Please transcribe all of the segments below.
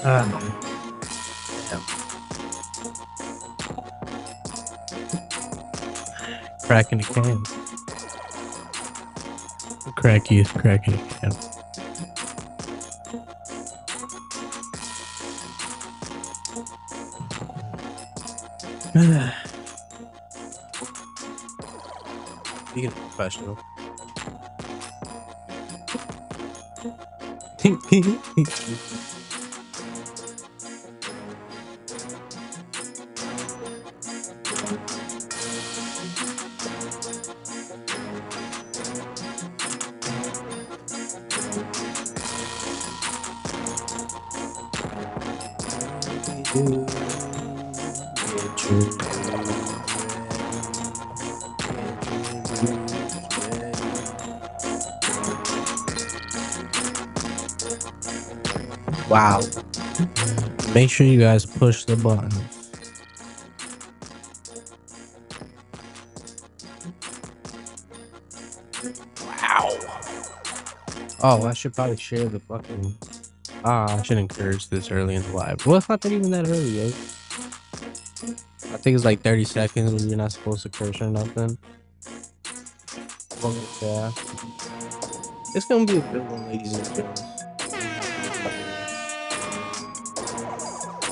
Damn. Cracking the can. Cracky is cracking the can. Being professional. Wow. Make sure you guys push the button. Wow. Oh, I should probably share the fucking. I should encourage this early in the live. Well, it's not that even that early, eh? I think it's like 30 seconds when you're not supposed to curse or nothing. Yeah. It's gonna be a good one, ladies and gentlemen.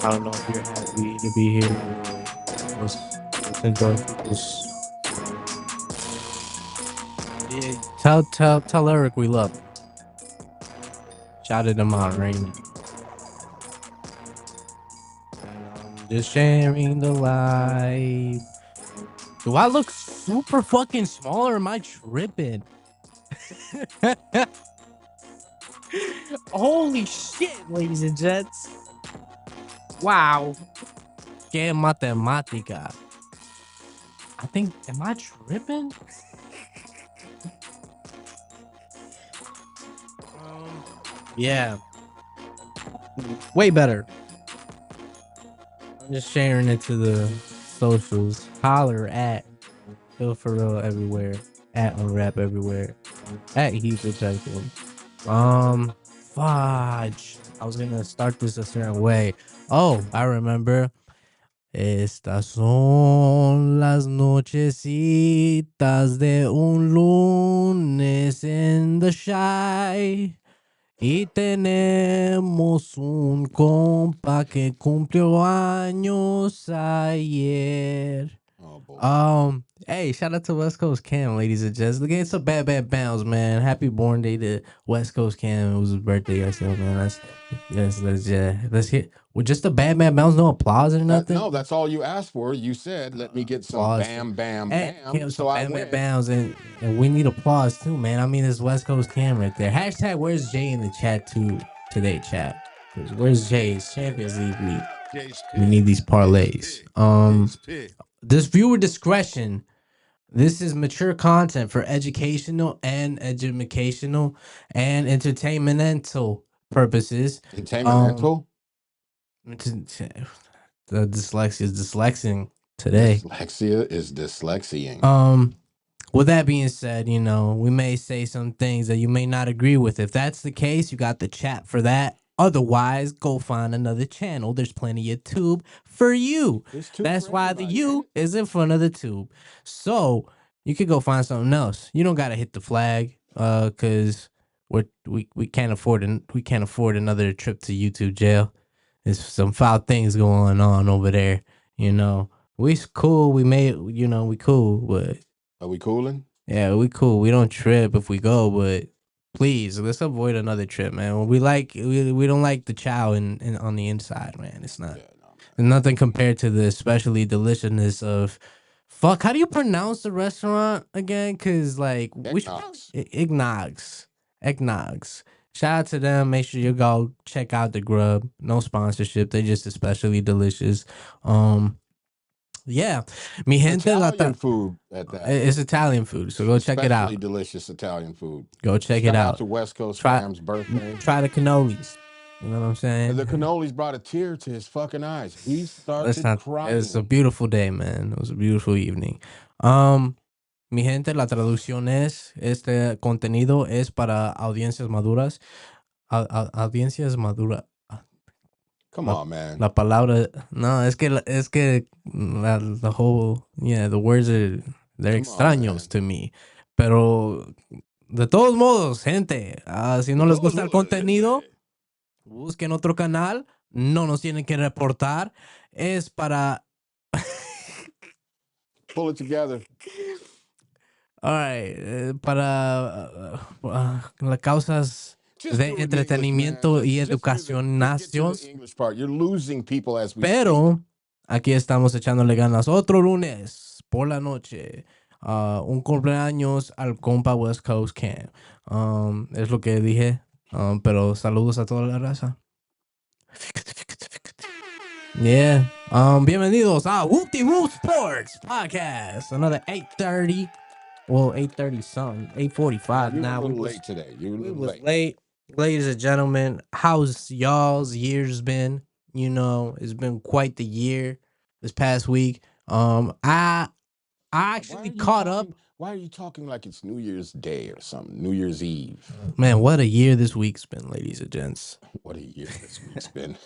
I don't know if you're happy to be here. Let's enjoy people's. Yeah, tell Eric we love him. Shouted him out right now. Just sharing the live. Do I look super fucking small or am I tripping? Holy shit, ladies and gents. Wow. Que matemática. I think, am I tripping? Yeah. Way better. I'm just sharing it to the socials. Holler at Phil Farrell everywhere. At UNRAP everywhere. At Heath Detective. Fudge. I was gonna start this a certain way. Oh, I remember. Estas son las nochecitas de un lunes in the shy. Y tenemos un compa que cumplió años ayer. Oh boy. Hey, shout out to West Coast Cam, ladies and gents. Look at some bad bounce, man. Happy born day to West Coast Cam. It was his birthday yesterday, man. Let's hit with just a bad bounce, no applause or nothing. No, that's all you asked for. You said, "Let me get some Applause. bam, bam, Hey, bam." Cam, So some I bam went. bounce, and we need applause too, man. I mean, it's West Coast Cam right there. Hashtag where's Jay in the chat too today, chat. Because where's Jay's Champions League week? We need these parlays. This viewer discretion. This is mature content for educational and entertainmental purposes. Entertainmental. The dyslexia is dyslexing today. Dyslexia is dyslexiaing. With that being said, you know, we may say some things that you may not agree with. If that's the case, you got the chat for that. Otherwise, go find another channel. There's plenty of tube for you. That's why the U is in front of the tube. So you could go find something else. You don't gotta hit the flag, cause we can't afford another trip to YouTube jail. There's some foul things going on over there. You know, we cool. We cool, but. Are we cooling? Yeah, we cool. We don't trip if we go, but please let's avoid another trip, man. We don't like the chow in on the inside, man. It's not nothing compared to the especially deliciousness of fuck. How do you pronounce the restaurant again? Cause like we should Eggnogs. Shout out to them. Make sure you go check out the grub. No sponsorship. They're just especially delicious. Yeah, mi gente Italian food at that. It's Italian food, so go check it out. Especially delicious Italian food. Go check it out. Shout out to West Coast Cam's birthday. Try the cannolis. You know what I'm saying? The cannolis brought a tear to his fucking eyes. He started crying. It's a beautiful day, man. It was a beautiful evening. Mi gente, la traducción es, este contenido es para audiencias maduras. Audiencias maduras. Come on, man. La palabra, no, es que the whole, yeah, the words are, they're Come on, man. extraños to me. Pero, de todos modos, gente, si no les gusta el contenido, busquen otro canal, no nos tienen que reportar, es para... Pull it together. All right, para las causas de entretenimiento y educación nación. Pero aquí estamos echándole ganas otro lunes por la noche. Un cumpleaños al compa West Coast Camp. Es lo que dije. Pero saludos a toda la raza. Yeah. Bienvenidos a Whoopty Whoop Sports Podcast. Another 8:30. Well, 8:30 something. 8:45 now. We were late today. We was late. Ladies and gentlemen, how's y'all's year's been? You know, it's been quite the year this past week. I actually caught up. Why are you talking like it's New Year's Day or something? New Year's Eve. Man, what a year this week's been, ladies and gents. What a year this week's been.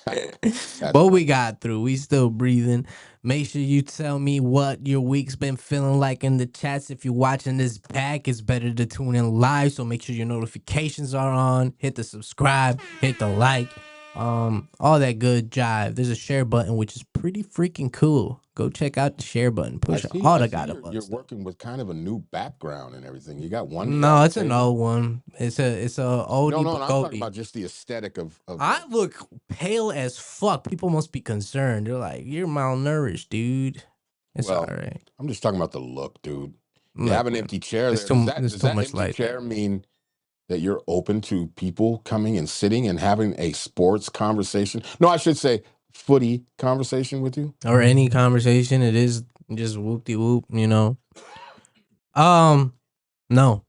But we got through. We still breathing. Make sure you tell me what your week's been feeling like in the chats. If you're watching this back, it's better to tune in live. So make sure your notifications are on. Hit the subscribe. Hit the like. All that good jive. There's a share button, which is pretty freaking cool. Go check out the share button. Push all the god buttons. You're working with kind of a new background and everything. You got one. No, it's an old one. It's a oldie. No, I'm talking about just the aesthetic of. I look pale as fuck. People must be concerned. They're like, "You're malnourished, dude." It's all right. I'm just talking about the look, dude. You have an empty chair there. Does that empty chair mean that you're open to people coming and sitting and having a sports conversation? No, I should say footy conversation with you. Or any conversation. It is just whoop-de-whoop, you know. No. No.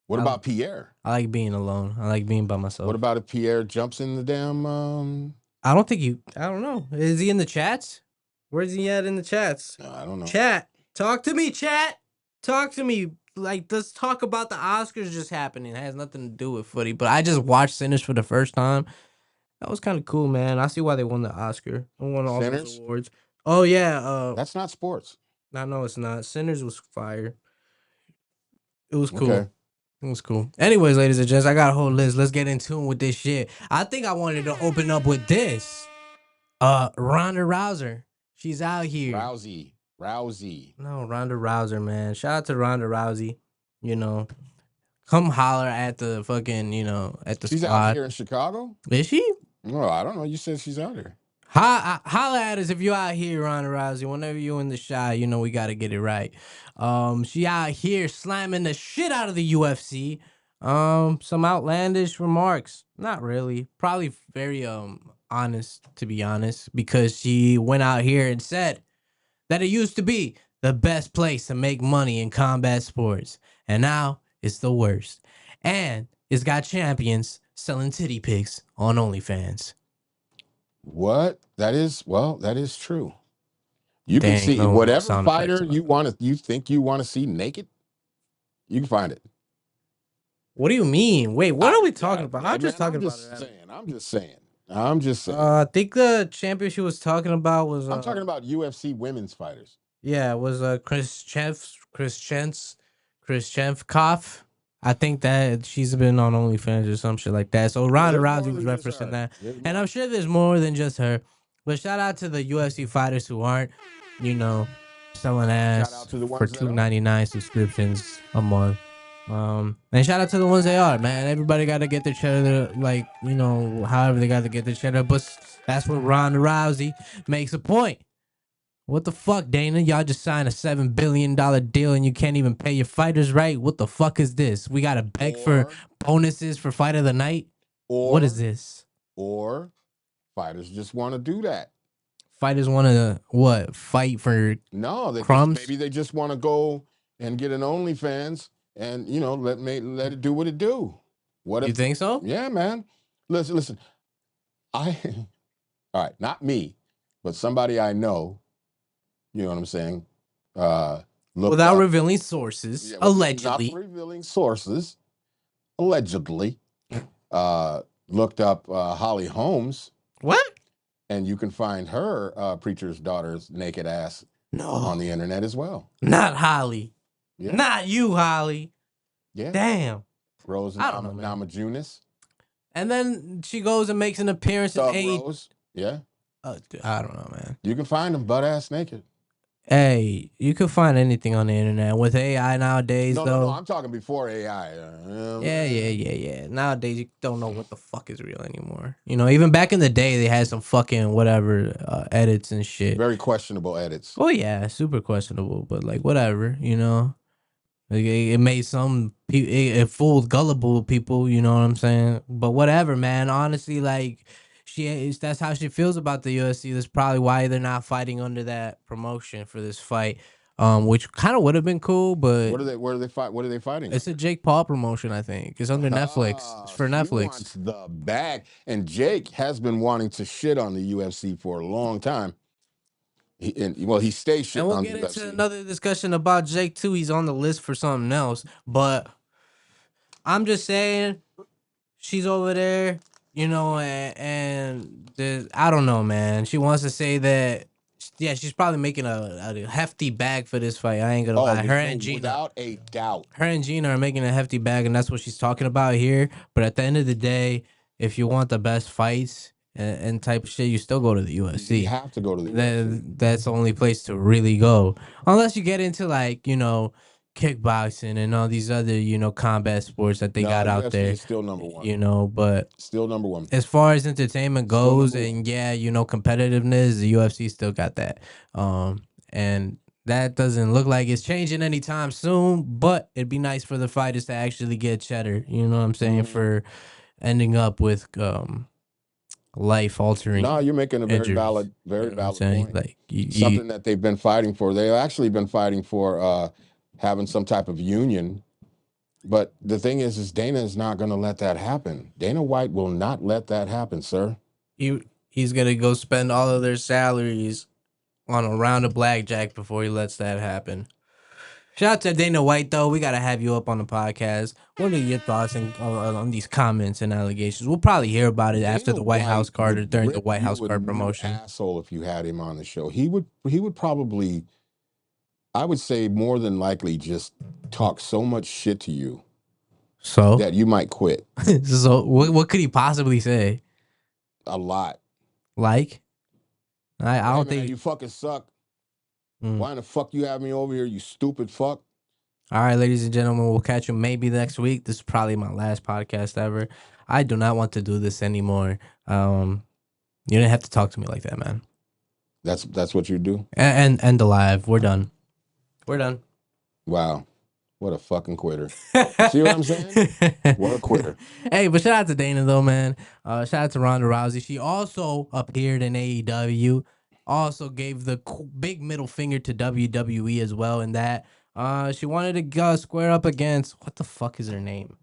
What about Pierre? I like being alone. I like being by myself. What about if Pierre jumps in the damn... I don't know. Is he in the chats? Where's he at in the chats? I don't know. Chat. Talk to me, chat. Talk to me. Like, let's talk about the Oscars just happening. It has nothing to do with footy, but I just watched Sinners for the first time. That was kind of cool, man. I see why they won the Oscar. They won all those awards. Oh, yeah. That's not sports. No, it's not. Sinners was fire. It was cool. Okay. It was cool. Anyways, ladies and gents, I got a whole list. Let's get in tune with this shit. I think I wanted to open up with this. Ronda Rousey. She's out here. Rousey. No, Ronda Rousey, man. Shout out to Ronda Rousey. You know, come holler at the fucking, you know, at the She's squad. Out here in Chicago? Is she? No, I don't know. You said she's out here. Holla at us if you out here, Ronda Rousey. Whenever you in the shot, you know we gotta get it right. She out here slamming the shit out of the UFC. Some outlandish remarks. Not really. Probably very honest, to be honest, because she went out here and said that it used to be the best place to make money in combat sports, and now it's the worst. And it's got champions selling titty pics on OnlyFans. What? That is true. You can see whatever fighter you think you want to see naked, you can find it. What do you mean? Wait, what are we talking about? I'm just saying. I think the champion she was talking about was. I'm talking about UFC women's fighters. Yeah, it was Khrushchevkov. I think that she's been on OnlyFans or some shit like that. So Ronda Rousey was referencing that. And I'm sure there's more than just her. But shout out to the UFC fighters who aren't, you know, selling ass for $2.99 subscriptions a month. And shout out to the ones they are, man. Everybody got to get their cheddar, like, you know, however they got to get their cheddar. But that's what Ronda Rousey makes a point. What the fuck, Dana? Y'all just signed a $7 billion deal and you can't even pay your fighters right? What the fuck is this? We got to beg for bonuses for fight of the night? What is this? Or fighters just want to do that. Fighters want to, what, fight for crumbs? Maybe they just want to go and get an OnlyFans and, you know, let it do what it do. You think so? Yeah, man. Listen. All right, not me, but somebody I know. You know what I'm saying? Without revealing sources, allegedly. Not revealing sources, allegedly. looked up Holly Holmes. What? And you can find her preacher's daughter's naked ass on the internet as well. Not Holly. Yeah. Not you, Holly. Yeah. Damn. Rose Namajunas. And then she goes and makes an appearance in Rose. Yeah. I don't know, man. You can find them butt ass naked. Hey, you can find anything on the internet with AI nowadays, though. No, I'm talking before AI. Yeah. Nowadays, you don't know what the fuck is real anymore. You know, even back in the day, they had some fucking whatever edits and shit. Very questionable edits. Oh yeah, super questionable, but like whatever, you know. Like, it made some people, it fooled gullible people, you know what I'm saying? But whatever, man. Honestly, like that's how she feels about the UFC. That's probably why they're not fighting under that promotion for this fight. Which kind of would have been cool, but what are they fighting? It's a Jake Paul promotion, I think. It's under Netflix. It's for Netflix. He wants the bag, and Jake has been wanting to shit on the UFC for a long time. He stays shitting on the UFC. And we'll get into another discussion about Jake too. He's on the list for something else, but I'm just saying, she's over there, you know, and I don't know, man. She wants to say that, yeah, she's probably making a hefty bag for this fight. I ain't gonna lie. Her and Gina, without a doubt, her and Gina are making a hefty bag, and that's what she's talking about here. But at the end of the day, if you want the best fights and type of shit, you still go to the UFC. You have to go to the UFC. That's the only place to really go, unless you get into, like, you know, kickboxing and all these other, you know, combat sports that they got out there. Still number one, you know, but still number one as far as entertainment goes, and yeah, you know, competitiveness, the UFC still got that. And that doesn't look like it's changing anytime soon, but it'd be nice for the fighters to actually get cheddar, you know what I'm saying, for ending up with life altering. No, you're making a very valid point. Like something that they've been fighting for. They've actually been fighting for having some type of union. But the thing is Dana is not going to let that happen. Dana White will not let that happen, sir. He's going to go spend all of their salaries on a round of blackjack before he lets that happen. Shout out to Dana White, though. We got to have you up on the podcast. What are your thoughts on these comments and allegations? We'll probably hear about it after the White House card or during the White House card promotion. Asshole, if you had him on the show, he would probably, I would say, more than likely just talk so much shit to you, so that you might quit. So what could he possibly say? A lot. Like, I don't think you fucking suck. Why in the fuck you have me over here, you stupid fuck? All right, ladies and gentlemen, we'll catch you maybe next week. This is probably my last podcast ever. I do not want to do this anymore. You didn't have to talk to me like that, man. That's what you do? And end the live. We're done. We're done. Wow. What a fucking quitter. See what I'm saying? What a quitter. Hey, but shout out to Dana, though, man. Shout out to Ronda Rousey. She also appeared in AEW. Also gave the big middle finger to WWE as well in that. She wanted to go square up against, what the fuck is her name?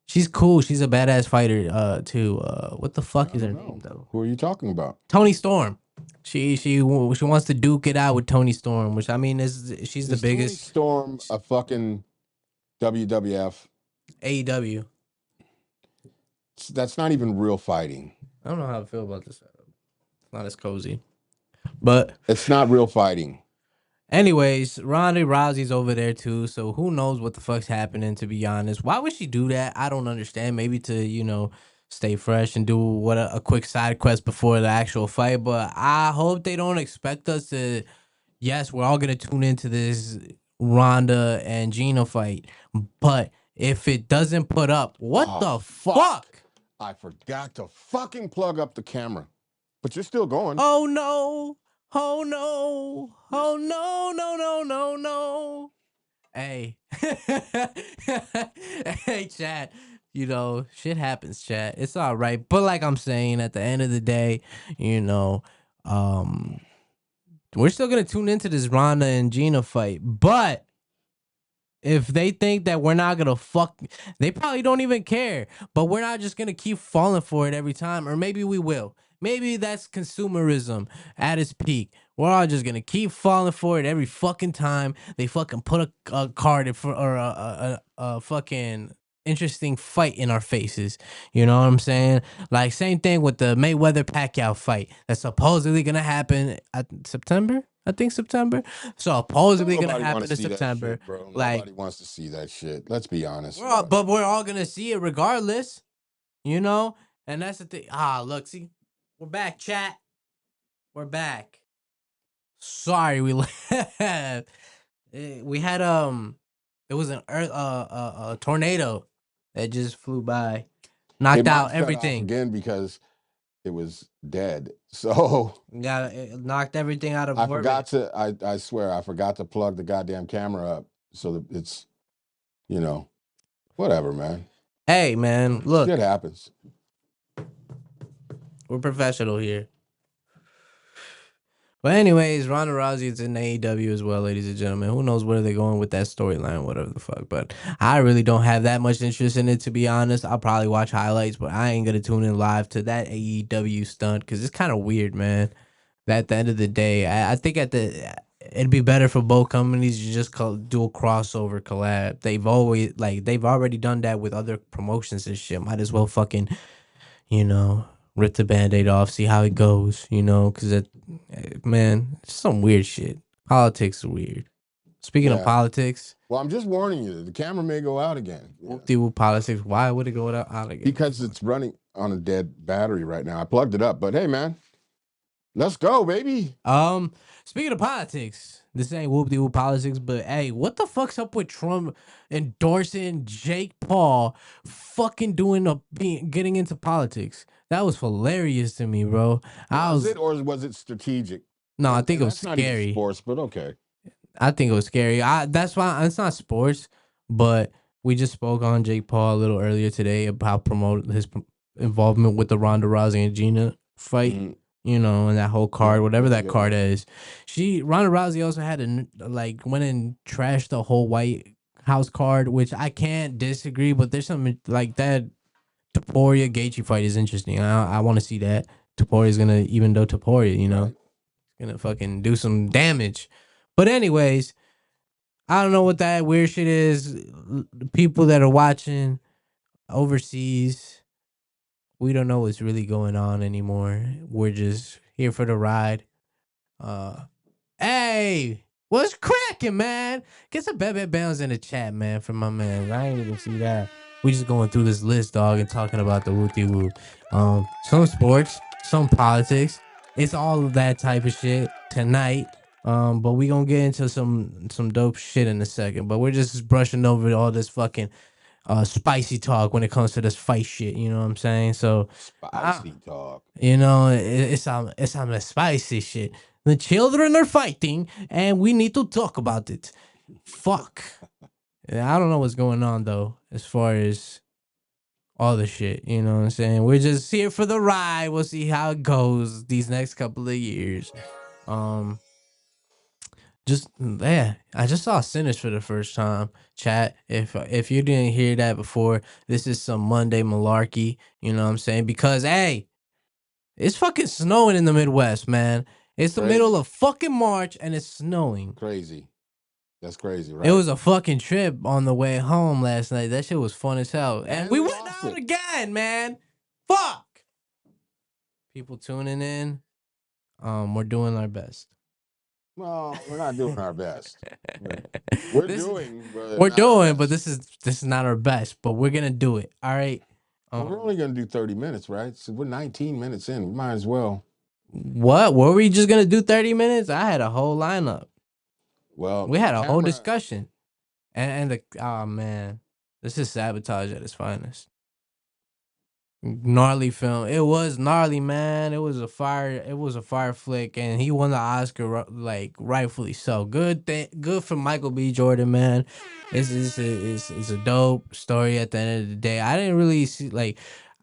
She's cool. She's a badass fighter, too. What the fuck is her name, though? Who are you talking about? Toni Storm. She wants to duke it out with Toni Storm, which, I mean, she's the biggest. Toni Storm a fucking WWF? AEW. That's not even real fighting. I don't know how I feel about this setup. It's not as cozy. But it's not real fighting. Anyways, Ronda Rousey's over there too, so who knows what the fuck's happening, to be honest. Why would she do that? I don't understand. Maybe to, you know, stay fresh and do a quick side quest before the actual fight, but I hope they don't expect us to, yes, we're all going to tune into this Ronda and Gina fight, but if it doesn't put up, what the fuck? I forgot to fucking plug up the camera. But you're still going. Oh no. Oh no. Oh no. Hey. Hey, chat. You know, shit happens, chat. It's all right. But like I'm saying, at the end of the day, you know, we're still gonna tune into this Ronda and Gina fight. But if they think that we're not gonna they probably don't even care. But we're not just gonna keep falling for it every time. Or maybe we will. Maybe that's consumerism at its peak. We're all just gonna keep falling for it every fucking time they fucking put a card in for, or a fucking interesting fight in our faces. You know what I'm saying? Like same thing with the Mayweather Pacquiao fight that's supposedly gonna happen at September. I think September. Supposedly gonna Nobody want happen to in see that September. shit, bro. Like Nobody wants to see that shit. Let's be honest. but we're all gonna see it regardless. You know, and that's the thing. Look, see, we're back, chat. We're back. Sorry, we left. We had it was an earth a tornado that just flew by, It knocked might out shut off everything. again because it was dead. So It knocked everything out of I orbit. forgot to. I swear I forgot to plug the goddamn camera up so that it's whatever, man. Hey man, Shit look, happens. we're professional here. But anyways, Ronda Rousey is in AEW as well, ladies and gentlemen. Who knows where they're going with that storyline, whatever the fuck. But I really don't have that much interest in it, to be honest. I'll probably watch highlights, but I ain't gonna tune in live to that AEW stunt because it's kind of weird, man. At the end of the day, I think it'd be better for both companies to just do a crossover collab. They've already done that with other promotions and shit. Might as well fucking you know, rip the band-aid off, see how it goes, because man, it's some weird shit. Politics are weird. Speaking of Yeah. politics, Well, I'm just warning you. The camera may go out again. whoop-de-whoop politics. Why would it go out again? Because it's running on a dead battery right now. I plugged it up, but hey, man, let's go, baby. Speaking of politics, this ain't whoop-de-whoop politics, but hey, what the fuck's up with Trump endorsing Jake Paul fucking getting into politics? That was hilarious to me, bro. Was it or was it strategic? No, I think it was that's not even scary. sports, but okay. I think it was scary. That's why it's not sports, but we just spoke on Jake Paul a little earlier today about promote his involvement with the Ronda Rousey and Gina fight. Mhm. And that whole card, whatever that Yeah. card is. Ronda Rousey also had went and trashed the whole White House card, which I can't disagree, but there's something like that. Topuria Gaethje fight is interesting. I want to see that. Toporia's gonna, even though Topuria, Right. gonna fucking do some damage. But anyways, I don't know what that weird shit is. The people that are watching overseas, we don't know what's really going on anymore. We're just here for the ride. Hey, what's cracking, man? Get some bad bounds in the chat, man, from my man. I ain't even see that. We just going through this list, dog, and talking about the wooty woo. Some sports, some politics. It's all of that type of shit tonight. But we gonna get into some dope shit in a second. But we're just brushing over all this fucking spicy talk when it comes to this fight shit. You know what I'm saying? So spicy talk. It's some spicy shit. The children are fighting, and we need to talk about it. Fuck. I don't know what's going on though, as far as all the shit. You know what I'm saying? We're just here for the ride. We'll see how it goes these next couple of years. I just saw Sinners for the first time. Chat, if you didn't hear that before, this is some Monday malarkey. You know what I'm saying? Because hey, it's fucking snowing in the Midwest, man. It's the middle of fucking March and it's snowing. Crazy. That's crazy, right? It was a fucking trip on the way home last night. That shit was fun as hell. And we went out again, man. Fuck. People tuning in. We're doing our best. Well, we're not doing our best. We're doing, but this is not our best, but we're gonna do it. All right. Well, we're only gonna do 30 minutes, right? So we're 19 minutes in. We might as well. What? Were we just gonna do 30 minutes? I had a whole lineup. Well, we had a whole discussion. And oh man, this is sabotage at its finest. Gnarly film. It was gnarly, man. It was a fire flick, and he won the Oscar like rightfully so. Good for Michael B. Jordan, man. It's a dope story at the end of the day. I didn't really see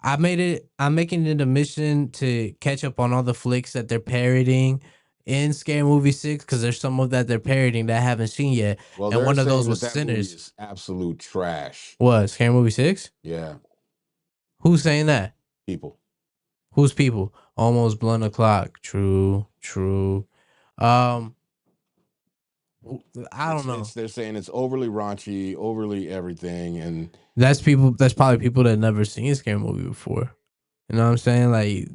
I'm making it a mission to catch up on all the flicks that they're parodying in Scary Movie 6 because there's some of that they're parodying that I haven't seen yet. Well, and one of those was that Sinners. Movie is absolute trash. What, Scary Movie 6? Yeah. Who's saying that? People. Who's people? Almost blunt o'clock. True. What I don't know. They're saying it's overly raunchy, overly everything, and That's probably people that never seen a scary movie before. You know what I'm saying? Like,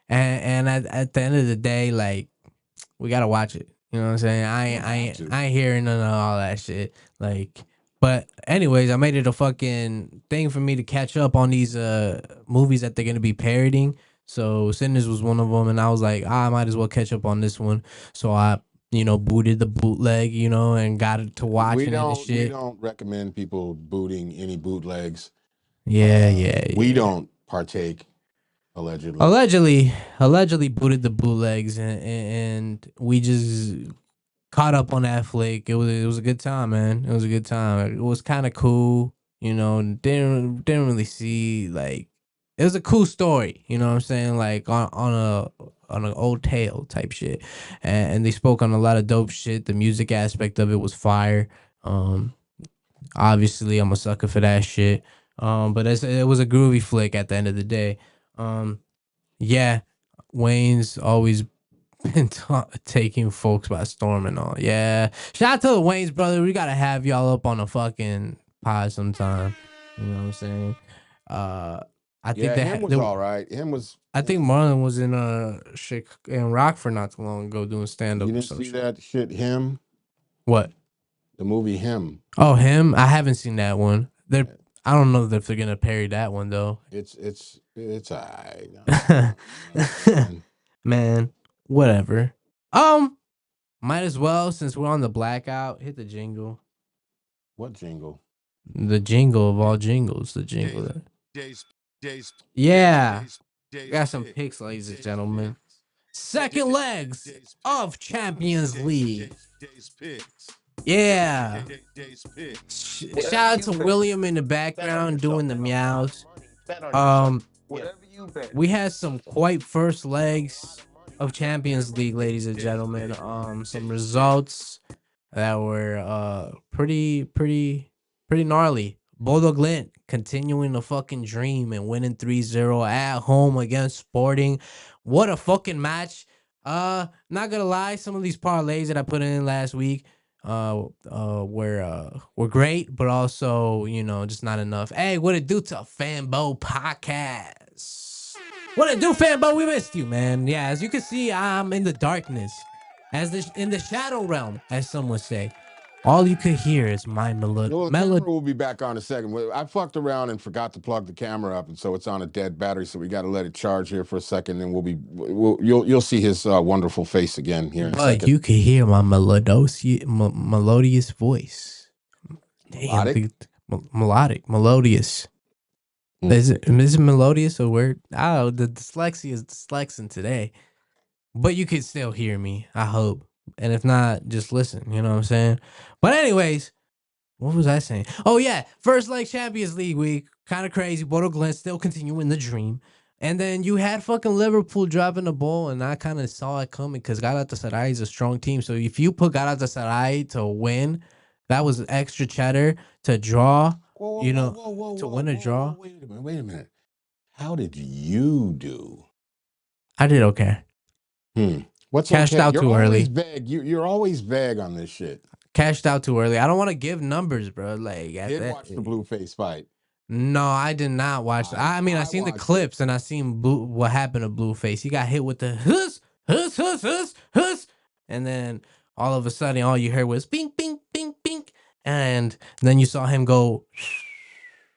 and at the end of the day, like, we gotta watch it. You know what I'm saying? I ain't hearing none of all that shit. Like, but anyways, I made it a fucking thing for me to catch up on these movies that they're gonna be parodying. So Sinners was one of them, and I was like, I might as well catch up on this one. So I, booted the bootleg, and got it to watching it and shit. We don't recommend people booting any bootlegs. Yeah. We don't partake. Allegedly booted the bootlegs, and we just caught up on that flick. It was a good time, man. It was a good time. It was kind of cool, Didn't really see, like, it was a cool story. You know what I'm saying? Like on an old tale type shit, and they spoke on a lot of dope shit. The music aspect of it was fire. Obviously, I'm a sucker for that shit. But it was a groovy flick at the end of the day. Yeah, Wayne's always been taking folks by storm and all. Yeah, shout out to the Wayne's brother. We gotta have y'all up on a fucking pod sometime. You know what I'm saying? I think him was all right. I think Marlon was in in Rockford not too long ago doing stand up. You didn't see that shit? Him? What? The movie Him. Oh, Him? I haven't seen that one. I don't know if they're gonna parry that one though. It's alright. Man, whatever. Might as well, since we're on the blackout, hit the jingle. What jingle? The jingle of all jingles. The jingle. Yeah. Got some picks, ladies and gentlemen. Second legs of Champions League. Yeah. Shout out to William in the background doing the meows. We had some quite first legs of Champions League, ladies and gentlemen. Some results that were pretty gnarly. Bodo Glint continuing the fucking dream and winning 3-0 at home against Sporting. What a fucking match. Not gonna lie, some of these parlays that I put in last week were great, but also, just not enough. Hey, what it do to Fanbo Podcast? What it do, Fanbo? We missed you, man. Yeah, as you can see, I'm in the darkness, in the shadow realm, as some would say. All you could hear is my melody. The camera will be back on in a second. I fucked around and forgot to plug the camera up, and so it's on a dead battery. So we got to let it charge here for a second, and you'll see his wonderful face again here in a second. You can hear my melodious voice. Melodious. Is it melodious a word? Oh, the dyslexia is dyslexing today, but you can still hear me, I hope. And if not, just listen. You know what I'm saying? But anyways, what was I saying? Oh yeah, first leg Champions League week, kind of crazy. Bodo Glimt still continuing the dream, and then you had fucking Liverpool dropping the ball, and I kind of saw it coming because Galatasaray is a strong team. So if you put Galatasaray to win, that was extra cheddar to draw. To win a draw. Wait a minute. How did you do? I did okay. What's cashed okay? out You're too early? Vague. You're always vague on this shit. Cashed out too early. I don't want to give numbers, bro. Like, watch the Blueface fight. No, I did not watch. I mean, I seen the clips and I seen what happened to Blueface. He got hit with the huss, and then all of a sudden, all you heard was bing, bing, bing, bing, and then you saw him go.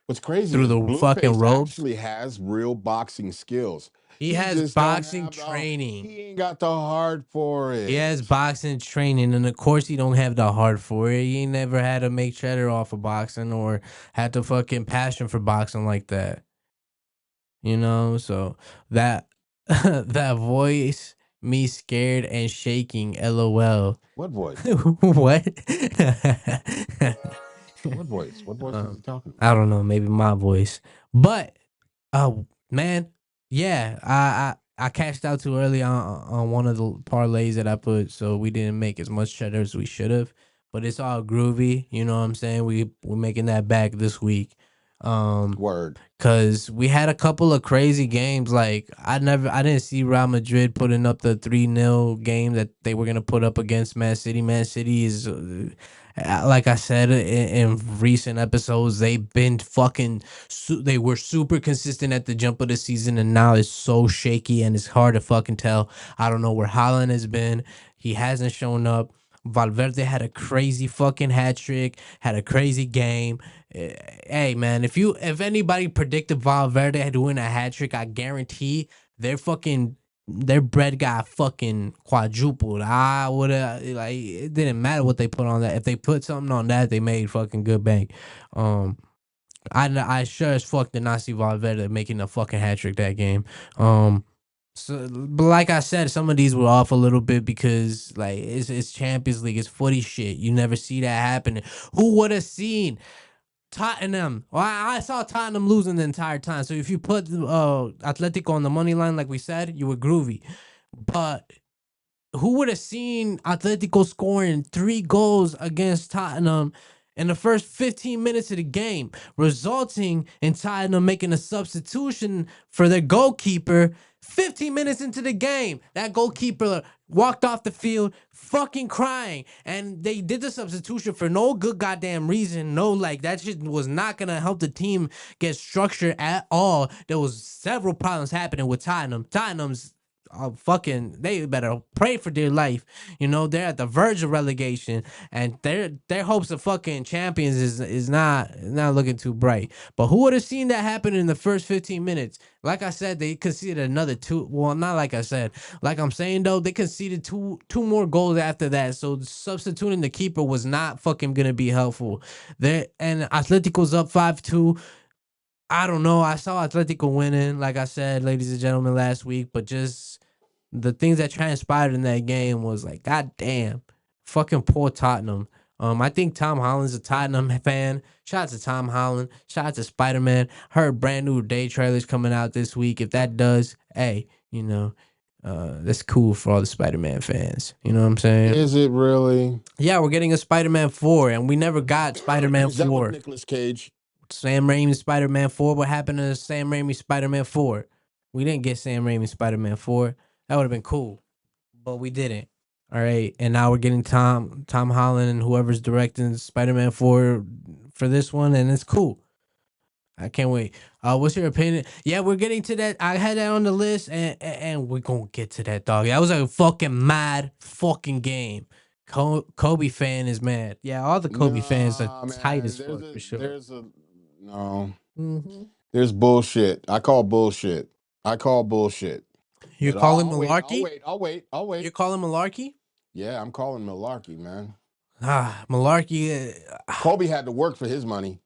What's crazy through the fucking ropes. Actually has real boxing skills. He has boxing training. He ain't got the heart for it. He has boxing training, and of course he don't have the heart for it. He ain't never had to make cheddar off of boxing or had the fucking passion for boxing like that. So that that voice, me scared and shaking, LOL. What voice? What? What voice? What voice is he talking about? I don't know, maybe my voice. But man, yeah, I cashed out too early on one of the parlays that I put, so we didn't make as much cheddar as we should have. But it's all groovy, you know what I'm saying? We're making that back this week. Word. Cause we had a couple of crazy games. Like I didn't see Real Madrid putting up the 3-0 game that they were gonna put up against Man City. Man City is, like I said in recent episodes, they've been they were super consistent at the jump of the season, and now it's so shaky and it's hard to fucking tell. I don't know where Haaland has been. He hasn't shown up. Valverde had a crazy fucking hat trick, had a crazy game. Hey man, if anybody predicted Valverde doing a hat trick, I guarantee their bread got fucking quadrupled. I would have, like, it didn't matter what they put on that. If they put something on that, they made fucking good bank. Um, I sure as fuck did not see Valverde making a fucking hat trick that game. So, but like I said, some of these were off a little bit because like it's Champions League, it's footy shit. You never see that happening. Who would have seen Tottenham? Well, I saw Tottenham losing the entire time. So if you put Atletico on the money line, like we said, you were groovy. But who would have seen Atletico scoring 3 goals against Tottenham in the first 15 minutes of the game, resulting in Tottenham making a substitution for their goalkeeper 15 minutes into the game? That goalkeeper walked off the field fucking crying, and they did the substitution for no good goddamn reason. No, like, that shit was not gonna help the team get structured at all. There was several problems happening with Tottenham. Tottenham's fucking, they better pray for their life. You know, they're at the verge of relegation, and their hopes of fucking champions is not looking too bright. But who would have seen that happen in the first 15 minutes? Like I said, they conceded another two. Well, not like I said. Like I'm saying though, they conceded two more goals after that. So substituting the keeper was not fucking gonna be helpful. There, and Atletico's up 5-2. I don't know. I saw Atletico winning, like I said, ladies and gentlemen, last week, but just the things that transpired in that game was like, god damn, fucking poor Tottenham. I think Tom Holland's a Tottenham fan. Shout out to Tom Holland. Shout out to Spider-Man. Heard brand new day trailers coming out this week. If that does, hey, that's cool for all the Spider-Man fans. You know what I'm saying? Is it really? Yeah, we're getting a Spider-Man 4, and we never got Spider-Man Is that 4. with Nicolas Cage? Sam Raimi Spider-Man 4. What happened to Sam Raimi Spider-Man 4? We didn't get Sam Raimi Spider-Man 4. That would have been cool, but we didn't. All right, and now we're getting Tom Holland and whoever's directing Spider-Man 4 for this one, and it's cool. I can't wait. What's your opinion? Yeah, we're getting to that. I had that on the list, and we're gonna get to that, dog. That was a fucking mad fucking game. Kobe fan is mad. Yeah, all the Kobe fans are tight as fuck for sure. No. Mm-hmm. There's bullshit. I call bullshit. You're But calling I'll malarkey? wait. I'll wait. You're calling malarkey? Yeah, I'm calling malarkey, man. Malarkey. Kobe had to work for his money.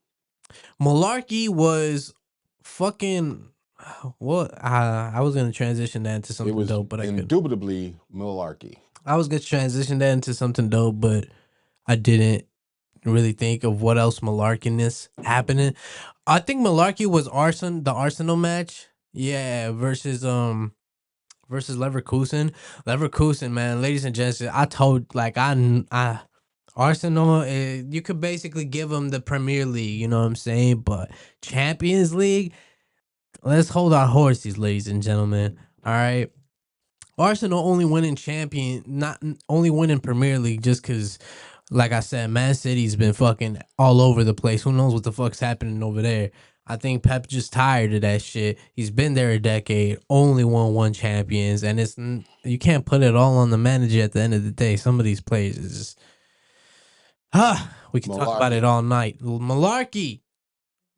Malarkey was fucking. Well, I was gonna transition that into something dope, but I couldn't. Indubitably malarkey. I was gonna transition that into something dope, but I didn't really think of what else malarkiness happening. I think malarkey was the Arsenal match. Yeah, versus Leverkusen. Leverkusen, man, ladies and gents, I told, like, I Arsenal, you could basically give them the Premier League, you know what I'm saying? But Champions League, let's hold our horses, ladies and gentlemen. All right. Arsenal not only winning Premier League just because, like I said, Man City's been fucking all over the place. Who knows what the fuck's happening over there? I think Pep just tired of that shit. He's been there a decade, only won 1 champions, and you can't put it all on the manager at the end of the day. Some of these players is just, we can talk about it all night. Malarkey,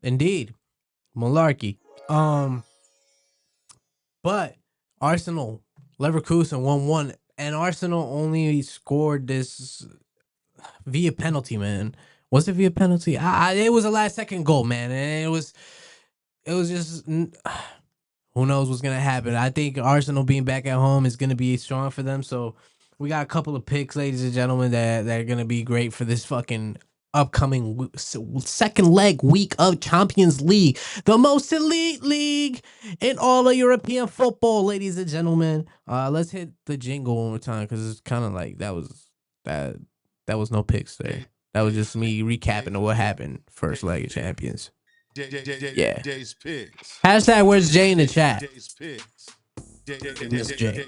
indeed, malarkey. But Arsenal, Leverkusen 1-1, and Arsenal only scored this via penalty, man. Was it via penalty? It was a last second goal, man, and it was just, who knows what's gonna happen. I think Arsenal being back at home is gonna be strong for them. So we got a couple of picks, ladies and gentlemen, that are gonna be great for this fucking upcoming second leg week of Champions League, the most elite league in all of European football, ladies and gentlemen. Let's hit the jingle one more time because it's kind of like that was no picks there. That was just me recapping of what happened first leg of Champions. Yeah. Hashtag where's Jay in the chat? Miss J.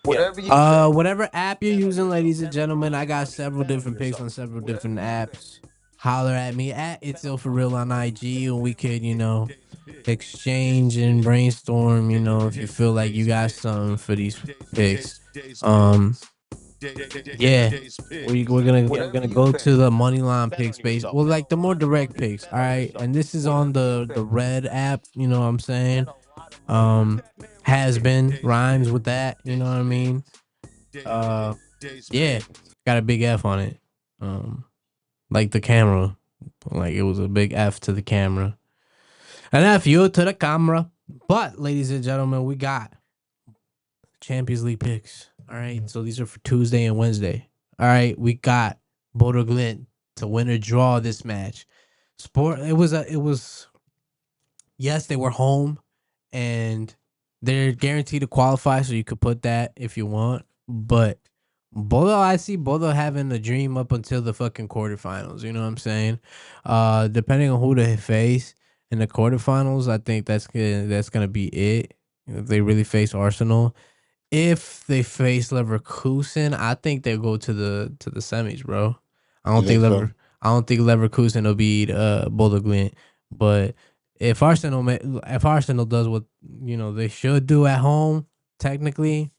Whatever app you're using, ladies and gentlemen, I got several different picks on several different apps. Holler at me at It's Ill For Real on IG, and we could, exchange and brainstorm. If you feel like you got something for these picks. Yeah, we're gonna go to the money line picks base. Well, like the more direct picks. All right, and this is on the red app. You know what I'm saying? Has been rhymes with that. You know what I mean? Yeah, got a big F on it. Like the camera, like it was a big F to the camera, an F you to the camera. But ladies and gentlemen, we got Champions League picks. All right, so these are for Tuesday and Wednesday. All right, we got Bodo Glint to win or draw this match. It was yes, they were home and they're guaranteed to qualify, so you could put that if you want. But I see Bodo having a dream up until the fucking quarterfinals. You know what I'm saying? Depending on who they face in the quarterfinals, I think that's gonna be it. If they really face Arsenal, if they face Leverkusen, I think they'll go to the semis, bro. I don't think so? I don't think Leverkusen will beat Bodo Glimt, but if Arsenal does what they should do at home, technically,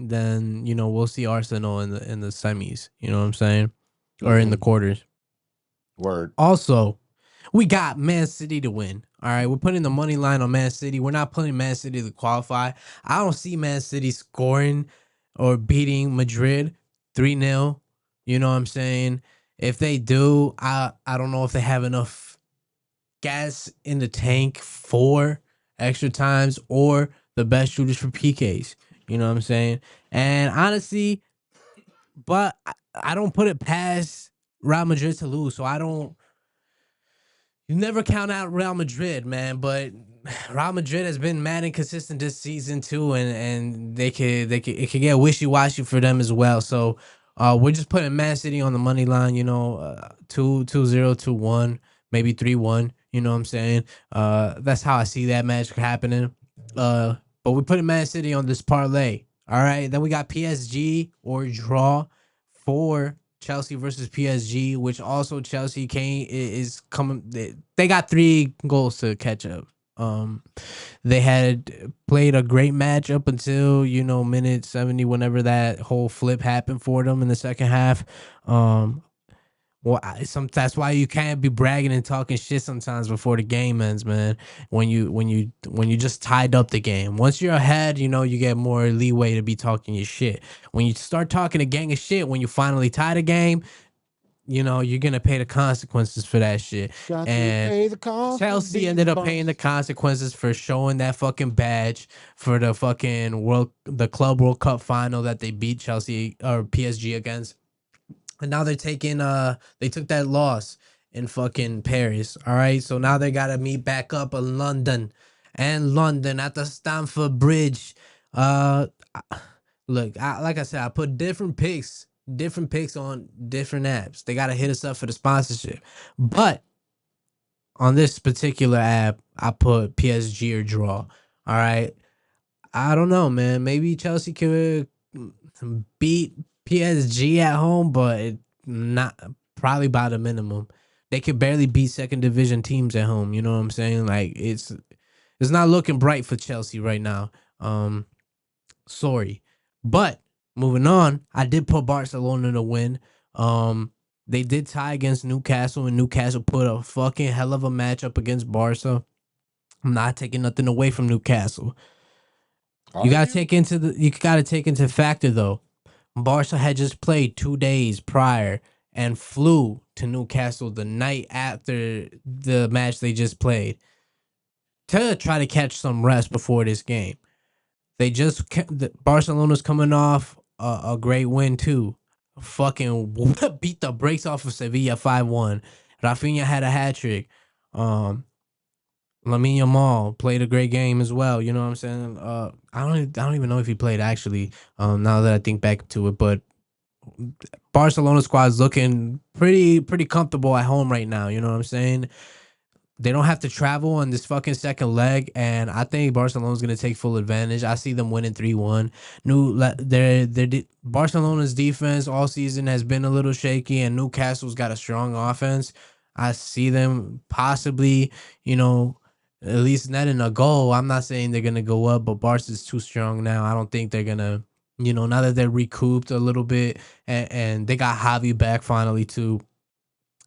then we'll see Arsenal in the semis. You know what I'm saying, or in the quarters. Word. Also, we got Man City to win. All right, we're putting the money line on Man City. We're not putting Man City to qualify. I don't see Man City scoring or beating Madrid 3-0. You know what I'm saying? If they do, I don't know if they have enough gas in the tank for extra times or the best shooters for PKs. You know what I'm saying? And honestly, but I don't put it past Real Madrid to lose. So I don't. You never count out Real Madrid, man, but Real Madrid has been mad inconsistent this season too, and it could get wishy washy for them as well. So we're just putting Man City on the money line, 2-0, 2-1, maybe 3-1. You know what I'm saying? That's how I see that match happening. But we're putting Man City on this parlay. All right, then we got PSG or draw for Chelsea versus PSG, which also Chelsea is coming. They got 3 goals to catch up. They had played a great match up until minute 70, whenever that whole flip happened for them in the second half. That's why you can't be bragging and talking shit sometimes before the game ends, man. When you just tied up the game. Once you're ahead, you get more leeway to be talking your shit. When you start talking a gang of shit, when you finally tie the game, you're gonna pay the consequences for that shit. And Chelsea ended up paying the consequences for showing that fucking badge for the fucking the Club World Cup final that they beat Chelsea or PSG against. And now they're taking they took that loss in fucking Paris. All right. So now they gotta meet back up in London at the Stamford Bridge. Look, like I said, I put different picks on different apps. They gotta hit us up for the sponsorship. But on this particular app, I put PSG or draw. All right. I don't know, man. Maybe Chelsea could beat PSG at home, but not probably by the minimum. They could barely beat second division teams at home. You know what I'm saying? Like it's not looking bright for Chelsea right now. Sorry, but moving on, I did put Barcelona to win. They did tie against Newcastle, and Newcastle put a fucking hell of a match up against Barca. I'm not taking nothing away from Newcastle. You gotta take into factor though. Barca had just played 2 days prior and flew to Newcastle the night after the match they just played to try to catch some rest before this game. Barcelona's coming off a great win too. Fucking beat the brakes off of Sevilla 5-1. Rafinha had a hat trick. Lamine Yamal played a great game as well. You know what I'm saying? I don't even know if he played actually. Now that I think back to it, but Barcelona squad's looking pretty comfortable at home right now. You know what I'm saying? they don't have to travel on this fucking second leg, and I think Barcelona's gonna take full advantage. I see them winning 3-1. Barcelona's defense all season has been a little shaky, and Newcastle's got a strong offense. I see them possibly, at least netting a goal. I'm not saying they're gonna go up, but Barca's too strong now. I don't think they're gonna, now that they're recouped a little bit, and they got Javi back finally too.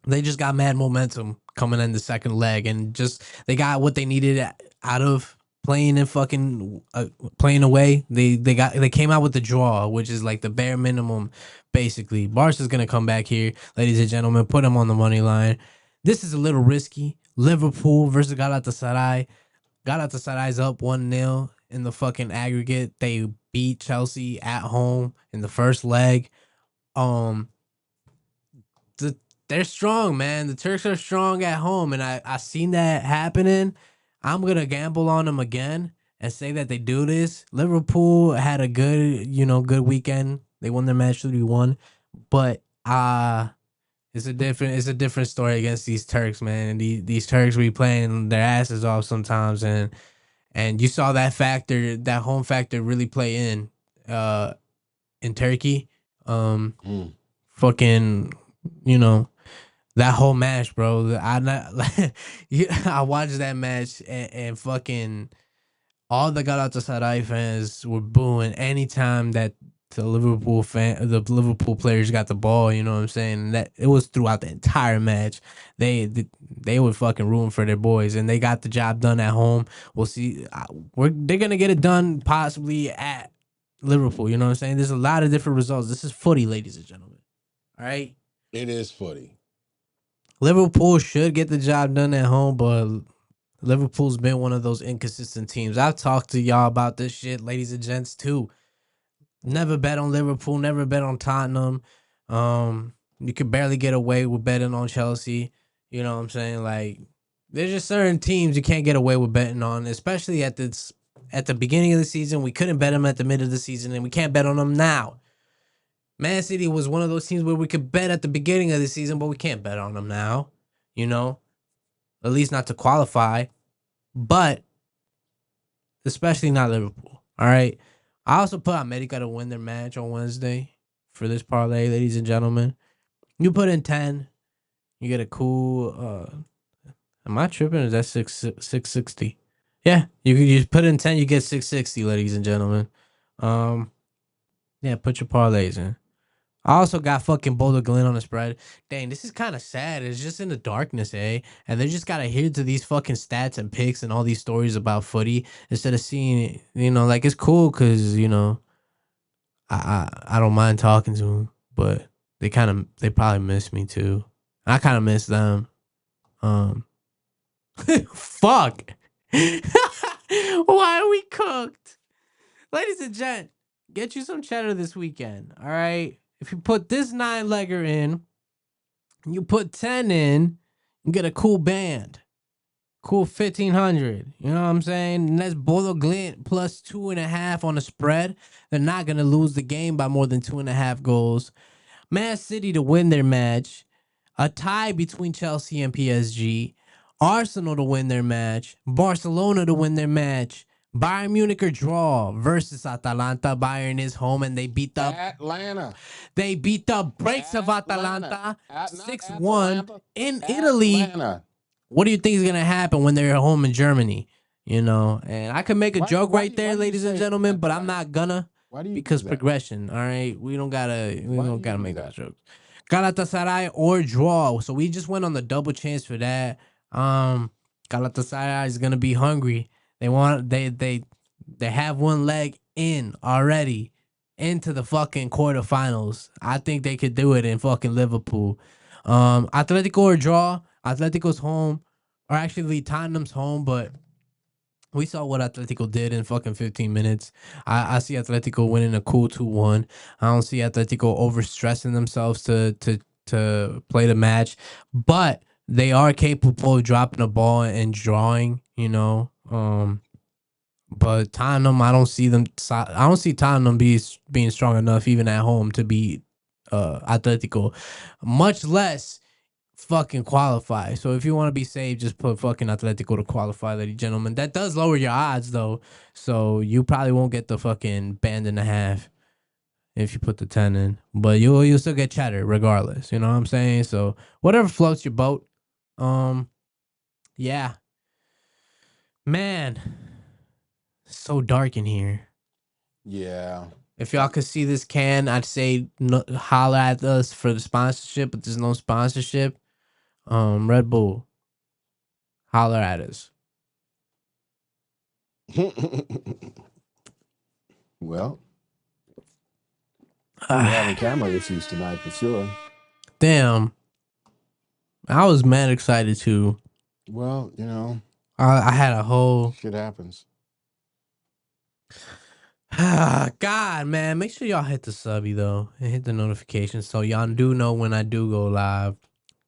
They just got mad momentum coming in the second leg, and just they got what they needed out of playing and fucking playing away. They came out with the draw, which is like the bare minimum. Basically, Barca's gonna come back here, ladies and gentlemen. Put them on the money line. This is a little risky. Liverpool versus Galatasaray. Galatasaray's up 1-0 in the fucking aggregate. They beat Chelsea at home in the first leg. They're strong, man. The Turks are strong at home, and I seen that happening. I'm gonna gamble on them again and say that they do this. Liverpool had a good weekend. They won their match 3-1, but it's a different story against these Turks, man. And these Turks be playing their asses off sometimes, and you saw that home factor really play in Turkey. Fucking, that whole match, bro. I watched that match, and fucking all the Galatasaray fans were booing anytime that the Liverpool players got the ball. You know what I'm saying? And that it was throughout the entire match. They were fucking rooting for their boys, and they got the job done at home. We'll see. They're gonna get it done possibly at Liverpool. You know what I'm saying? There's a lot of different results. This is footy, ladies and gentlemen. All right. It is footy. Liverpool should get the job done at home, but Liverpool's been one of those inconsistent teams. I've talked to y'all about this shit, ladies and gents, too. Never bet on Liverpool, never bet on Tottenham. You could barely get away with betting on Chelsea. You know what I'm saying? Like, there's just certain teams you can't get away with betting on, especially at the beginning of the season. We couldn't bet them at the mid of the season, and we can't bet on them now. Man City was one of those teams where we could bet at the beginning of the season, but we can't bet on them now. At least not to qualify. But especially not Liverpool. All right. I also put America to win their match on Wednesday for this parlay, ladies and gentlemen. You put in 10, you get a cool. Am I tripping? Is that 660? Yeah, you put in 10, you get 660, ladies and gentlemen. Yeah, put your parlays in. I also got fucking Boulder Glen on the spread. Dang, this is kind of sad. It's just in the darkness, eh? And they just gotta hear to these fucking stats and picks and all these stories about footy instead of seeing it. Like it's cool because I don't mind talking to them, but they probably miss me too. I kind of miss them. Fuck. Why are we cooked, ladies and gent? Get you some cheddar this weekend, all right? If you put this 9-legger in, you put 10 in, you get a cool band. Cool 1,500. You know what I'm saying? And that's Bodo Glint plus 2.5 on the spread. They're not going to lose the game by more than 2.5 goals. Man City to win their match. A tie between Chelsea and PSG. Arsenal to win their match. Barcelona to win their match. Bayern Munich or draw versus Atalanta. Bayern is home and they beat the Atlanta. They beat the brakes of Atalanta 6-1 in Italy. What do you think is gonna happen when they're home in Germany? And I could make a joke right there, ladies and gentlemen, but I'm not gonna. Why do you because progression. All right, we don't gotta make that joke. Galatasaray or draw. So we just went on the double chance for that. Galatasaray is gonna be hungry. They have one leg in already into the fucking quarterfinals. I think they could do it in fucking Liverpool. Atletico or draw. Atletico's home, or actually Tottenham's home, but we saw what Atletico did in fucking 15 minutes. I see Atletico winning a cool 2-1. I don't see Atletico overstressing themselves to play the match, but they are capable of dropping the ball and drawing, but Tottenham, I don't see Tottenham being strong enough even at home to beat Atletico, much less fucking qualify. So if you want to be safe, just put fucking Atletico to qualify, ladies and gentlemen. That does lower your odds though, so you probably won't get the fucking band and a half if you put the 10 in, but you'll still get cheddar regardless. You know what I'm saying? So whatever floats your boat. Yeah, man, so dark in here. Yeah. If y'all could see this can, I'd say holler at us for the sponsorship, but there's no sponsorship. Red Bull, holler at us. Well, we're having camera issues tonight for sure. Damn, I was mad excited too. Well, you know, I had a whole shit happens. God, man, make sure y'all hit the subby though and hit the notifications so y'all do know when I do go live.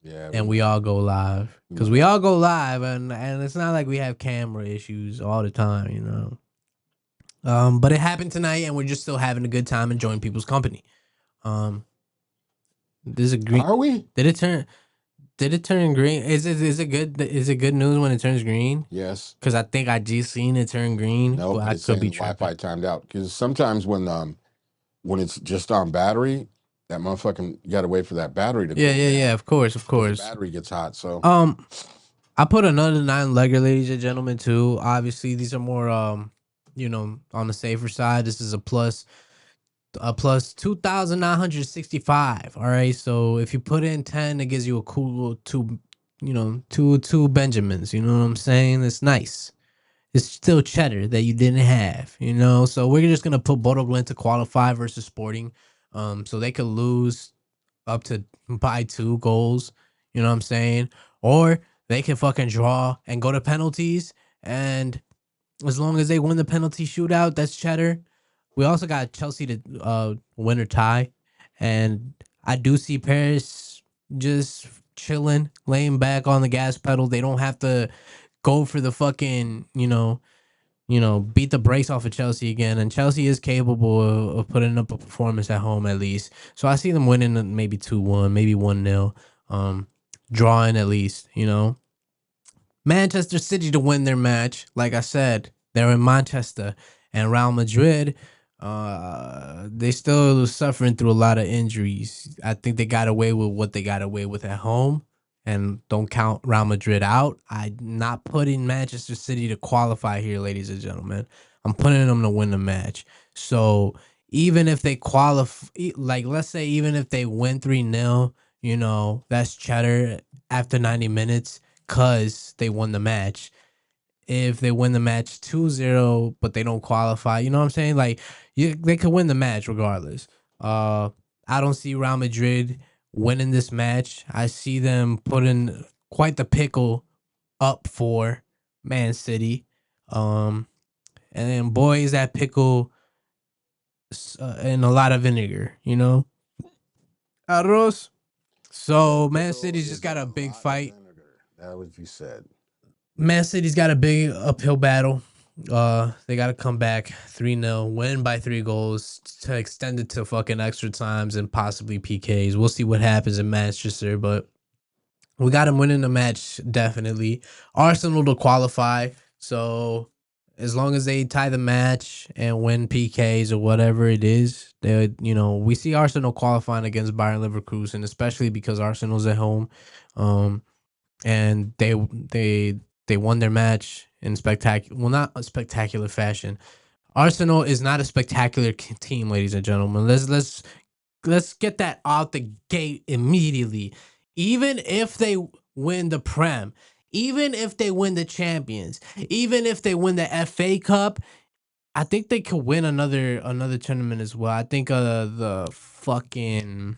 Yeah, And we all go live because we all go live, and it's not like we have camera issues all the time, you know. But it happened tonight, and we're just still having a good time enjoying people's company. This is a green. Are we? Did it turn? Did it turn green? Is it good? Is it good news when it turns green? Yes. Because I think I just seen it turn green. Nope, but I it's could saying be the Wi-Fi tripping. timed out. Because sometimes when it's just on battery, that motherfucking you gotta wait for that battery to cool down. Yeah. Of course. The battery gets hot. So I put another 9-legger, ladies and gentlemen, too. Obviously, these are more on the safer side. This is a plus 2,965. All right, so if you put in 10, it gives you a cool two Benjamins. You know what I'm saying? It's nice. It's still cheddar that you didn't have, you know. So we're just gonna put Bodo Glint to qualify versus Sporting, so they could lose up to by 2 goals. You know what I'm saying? Or they can fucking draw and go to penalties, and as long as they win the penalty shootout, that's cheddar. We also got Chelsea to win or tie, and I do see Paris just chilling, laying back on the gas pedal. They don't have to go for the fucking beat the brakes off of Chelsea again, and Chelsea is capable of putting up a performance at home at least. So I see them winning maybe 2-1, maybe 1-0, drawing at least. Manchester City to win their match. Like I said, they're in Manchester, and Real Madrid, they still suffering through a lot of injuries. I think they got away with what they got away with at home, and don't count Real Madrid out. I'm not putting Manchester City to qualify here, ladies and gentlemen. I'm putting them to win the match. So even if they qualify, like let's say even if they win 3-0, that's cheddar after 90 minutes because they won the match. If they win the match 2-0, but they don't qualify, you know what I'm saying? Like they could win the match regardless. I don't see Real Madrid winning this match. I see them putting quite the pickle up for Man City. And then boy is that pickle and a lot of vinegar, Arroz. So Man City's just got a big fight. That was you said. Man City's got a big uphill battle. They got to come back 3-0, win by 3 goals to extend it to fucking extra times and possibly PKs. We'll see what happens in Manchester, but we got them winning the match definitely. Arsenal to qualify, so as long as they tie the match and win PKs or whatever it is, we see Arsenal qualifying against Bayern Leverkusen, especially because Arsenal's at home. And they won their match in not a spectacular fashion. Arsenal is not a spectacular team, ladies and gentlemen. Let's get that out the gate immediately. Even if they win the Prem, even if they win the Champions, even if they win the FA Cup, I think they could win another tournament as well. I think the fucking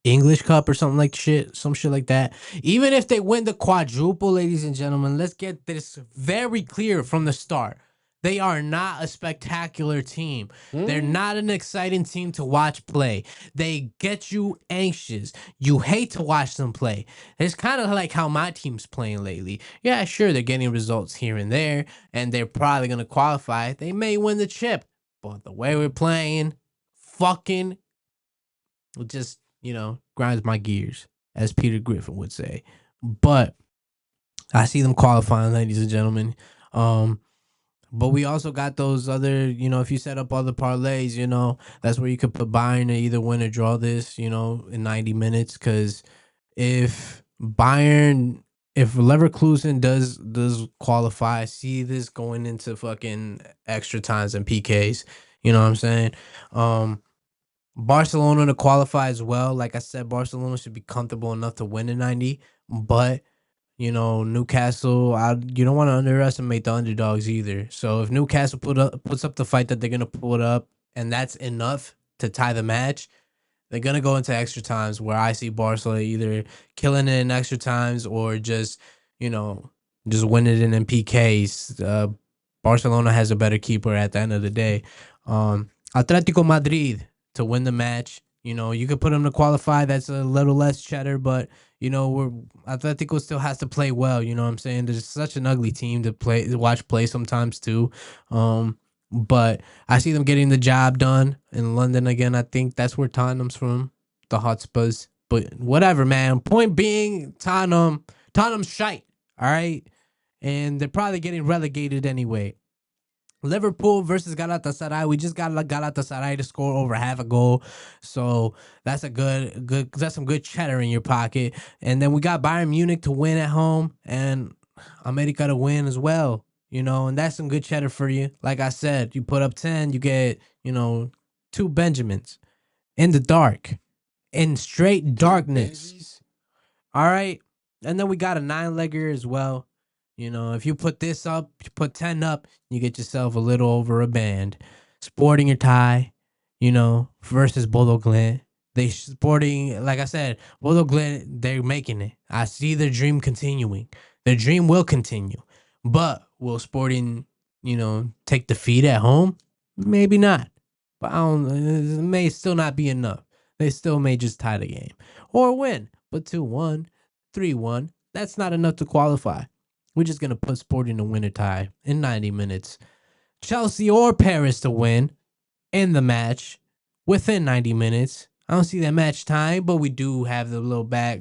English Cup or some shit like that. Even if they win the quadruple, ladies and gentlemen, let's get this very clear from the start. They are not a spectacular team. They're not an exciting team to watch play. They get you anxious. You hate to watch them play. It's kind of like how my team's playing lately. Yeah, sure, they're getting results here and there, and they're probably going to qualify. They may win the chip, but the way we're playing, fucking, it just, grinds my gears. as Peter Griffin would say. But I see them qualifying, ladies and gentlemen. But we also got those other, if you set up other parlays, that's where you could put Bayern to either win or draw this, in 90 minutes. Because if Leverkusen does qualify, I see this going into fucking extra times and PKs. You know what I'm saying? Barcelona to qualify as well. Like I said, Barcelona should be comfortable enough to win in 90, but Newcastle, you don't want to underestimate the underdogs either. So if Newcastle puts up the fight that they're gonna put up, and that's enough to tie the match, they're gonna go into extra times where I see Barcelona either killing it in extra times or you know, just winning it in PKs. Barcelona has a better keeper at the end of the day. Atletico Madrid to win the match. You could put them to qualify. That's a little less cheddar, but Atletico still has to play well. You know what I'm saying? There's such an ugly team to watch play sometimes too. But I see them getting the job done in London again. I think that's where Tottenham's from, the Hotspurs. But whatever, man. Point being, Tottenham's shite. All right, and they're probably getting relegated anyway. Liverpool versus Galatasaray. We just got Galatasaray to score over half a goal, so that's that's some good cheddar in your pocket. And then we got Bayern Munich to win at home and America to win as well. And that's some good cheddar for you. Like I said, you put up 10, you get 2 Benjamins in the dark, in straight darkness. All right, and then we got a 9-legger as well. If you put this up, you put 10 up, you get yourself a little over a band. Sporting your tie, versus Bodo Glint. They sporting, like I said, Bodo Glint, they're making it. I see their dream continuing. Their dream will continue. But will Sporting, take defeat at home? Maybe not. But it may still not be enough. They still may just tie the game. Or win. But 2-1, 3-1, that's not enough to qualify. We're just going to put Sporting to win or tie in 90 minutes. Chelsea or Paris to win in the match within 90 minutes. I don't see that match time, but we do have the little back.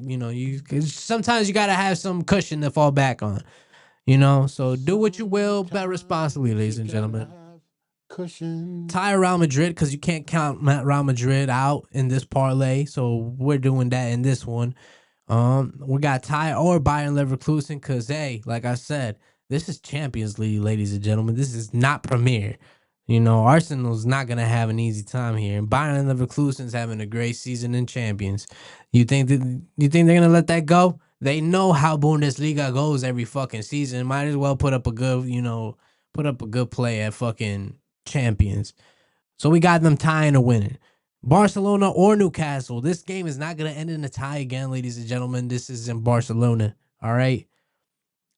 Sometimes you got to have some cushion to fall back on. So do what you will, but responsibly, ladies and gentlemen. Cushion. Tie Real Madrid because you can't count Real Madrid out in this parlay. So we're doing that in this one. We got tie or Bayern Leverkusen because, hey, like I said, this is Champions League, ladies and gentlemen. This is not Premier. Arsenal's not gonna have an easy time here, and Bayern Leverkusen's having a great season in Champions. You think they're gonna let that go? They know how Bundesliga goes every fucking season. Might as well put up a good play at fucking Champions. So we got them tying or winning. Barcelona or Newcastle. This game is not going to end in a tie again, ladies and gentlemen. This is in Barcelona. All right.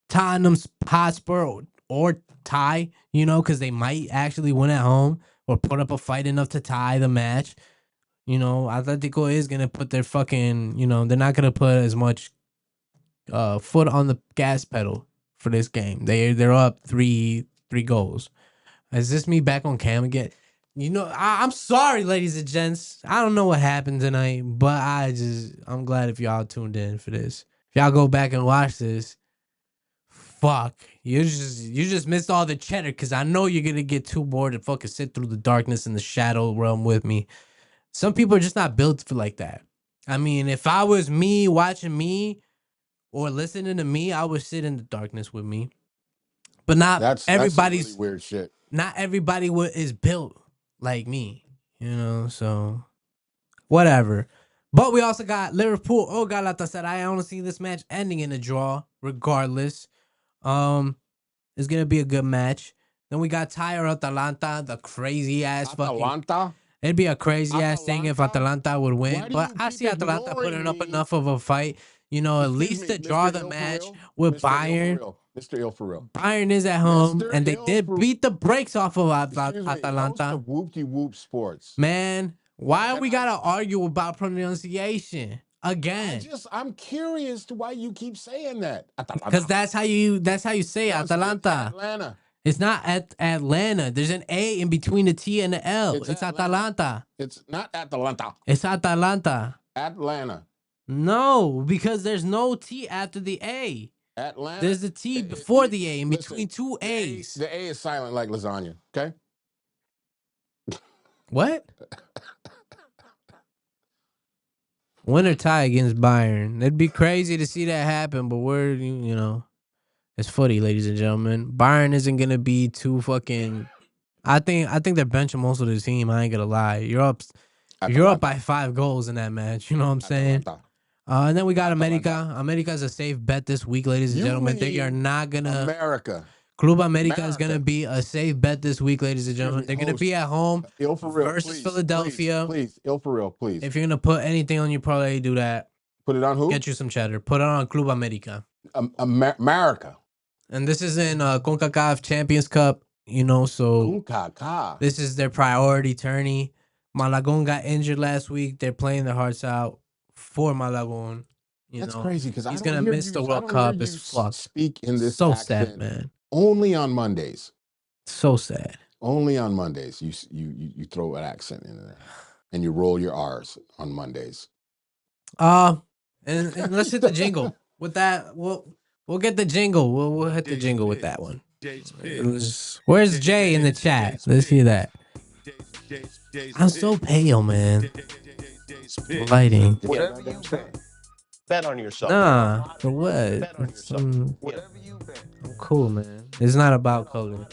Tottenham Hotspur or tie, because they might actually win at home or put up a fight enough to tie the match. Atletico is going to put their fucking, they're not going to put as much foot on the gas pedal for this game. They're up three goals. Is this me back on cam again? I'm sorry, ladies and gents. I don't know what happened tonight, but I'm glad if y'all tuned in for this. If y'all go back and watch this, fuck, you just missed all the cheddar because I know you're gonna get too bored to fucking sit through the darkness and the shadow realm with me. Some people are just not built for like that. I mean, if I was me watching me or listening to me, I would sit in the darkness with me. But not everybody's really weird shit. Not everybody is built like me, so whatever. But we also got Liverpool or Galatasaray. I want to see this match ending in a draw, regardless. It's gonna be a good match. Then we got Ty or Atalanta, the crazy ass Atalanta? It'd be a crazy ass thing if Atalanta would win, but I see Atalanta putting up enough of a fight. At least to draw the match with Bayern. Mr. Ill for real. Bayern is at home, and they did beat the brakes off of Atalanta. Whoop Sports. Man, why we gotta argue about pronunciation again? I'm curious to why you keep saying that. Because that's how you say Atalanta. Atlanta. It's not at Atlanta. There's an A in between the T and the L. It's Atalanta. It's not Atalanta. It's Atalanta. Atlanta. No, because there's no T after the A. Atlanta. There's the T before the A, in listen, between two A's. The A is silent like lasagna, okay? What? Win or tie against Bayern. It'd be crazy to see that happen, but we're, you know, it's footy, ladies and gentlemen. Bayern isn't gonna be too fucking. I think they're benching most of the team. I ain't gonna lie. You're up by 5 goals in that match. You know what I'm saying? And then we got America. America's a safe bet this week, ladies and gentlemen. They are not gonna. America. Club America is gonna be a safe bet this week, ladies and gentlemen. They're gonna be at home versus Philadelphia. Please, for real, please. If you're gonna put anything on your parlay, do that. Put it on who? Get you some cheddar. Put it on Club America. America. And this is in CONCACAF Champions Cup, you know, so this is their priority tourney. Malagon got injured last week. They're playing their hearts out for Malagon. That's crazy because he's gonna miss the World Cup. It's fucked. Speak in this so accent sad, man. Only on Mondays. So sad. Only on Mondays you throw an accent in there, and you roll your R's on Mondays. And let's hit the jingle with that. We'll get the jingle. We'll hit the jingle with that one. Where's Jay in the chat? Let's hear that. I'm so pale, man. Lighting. Whatever you bet on yourself. Nah, for what? Whatever you bet. I'm cool, man. It's not about color.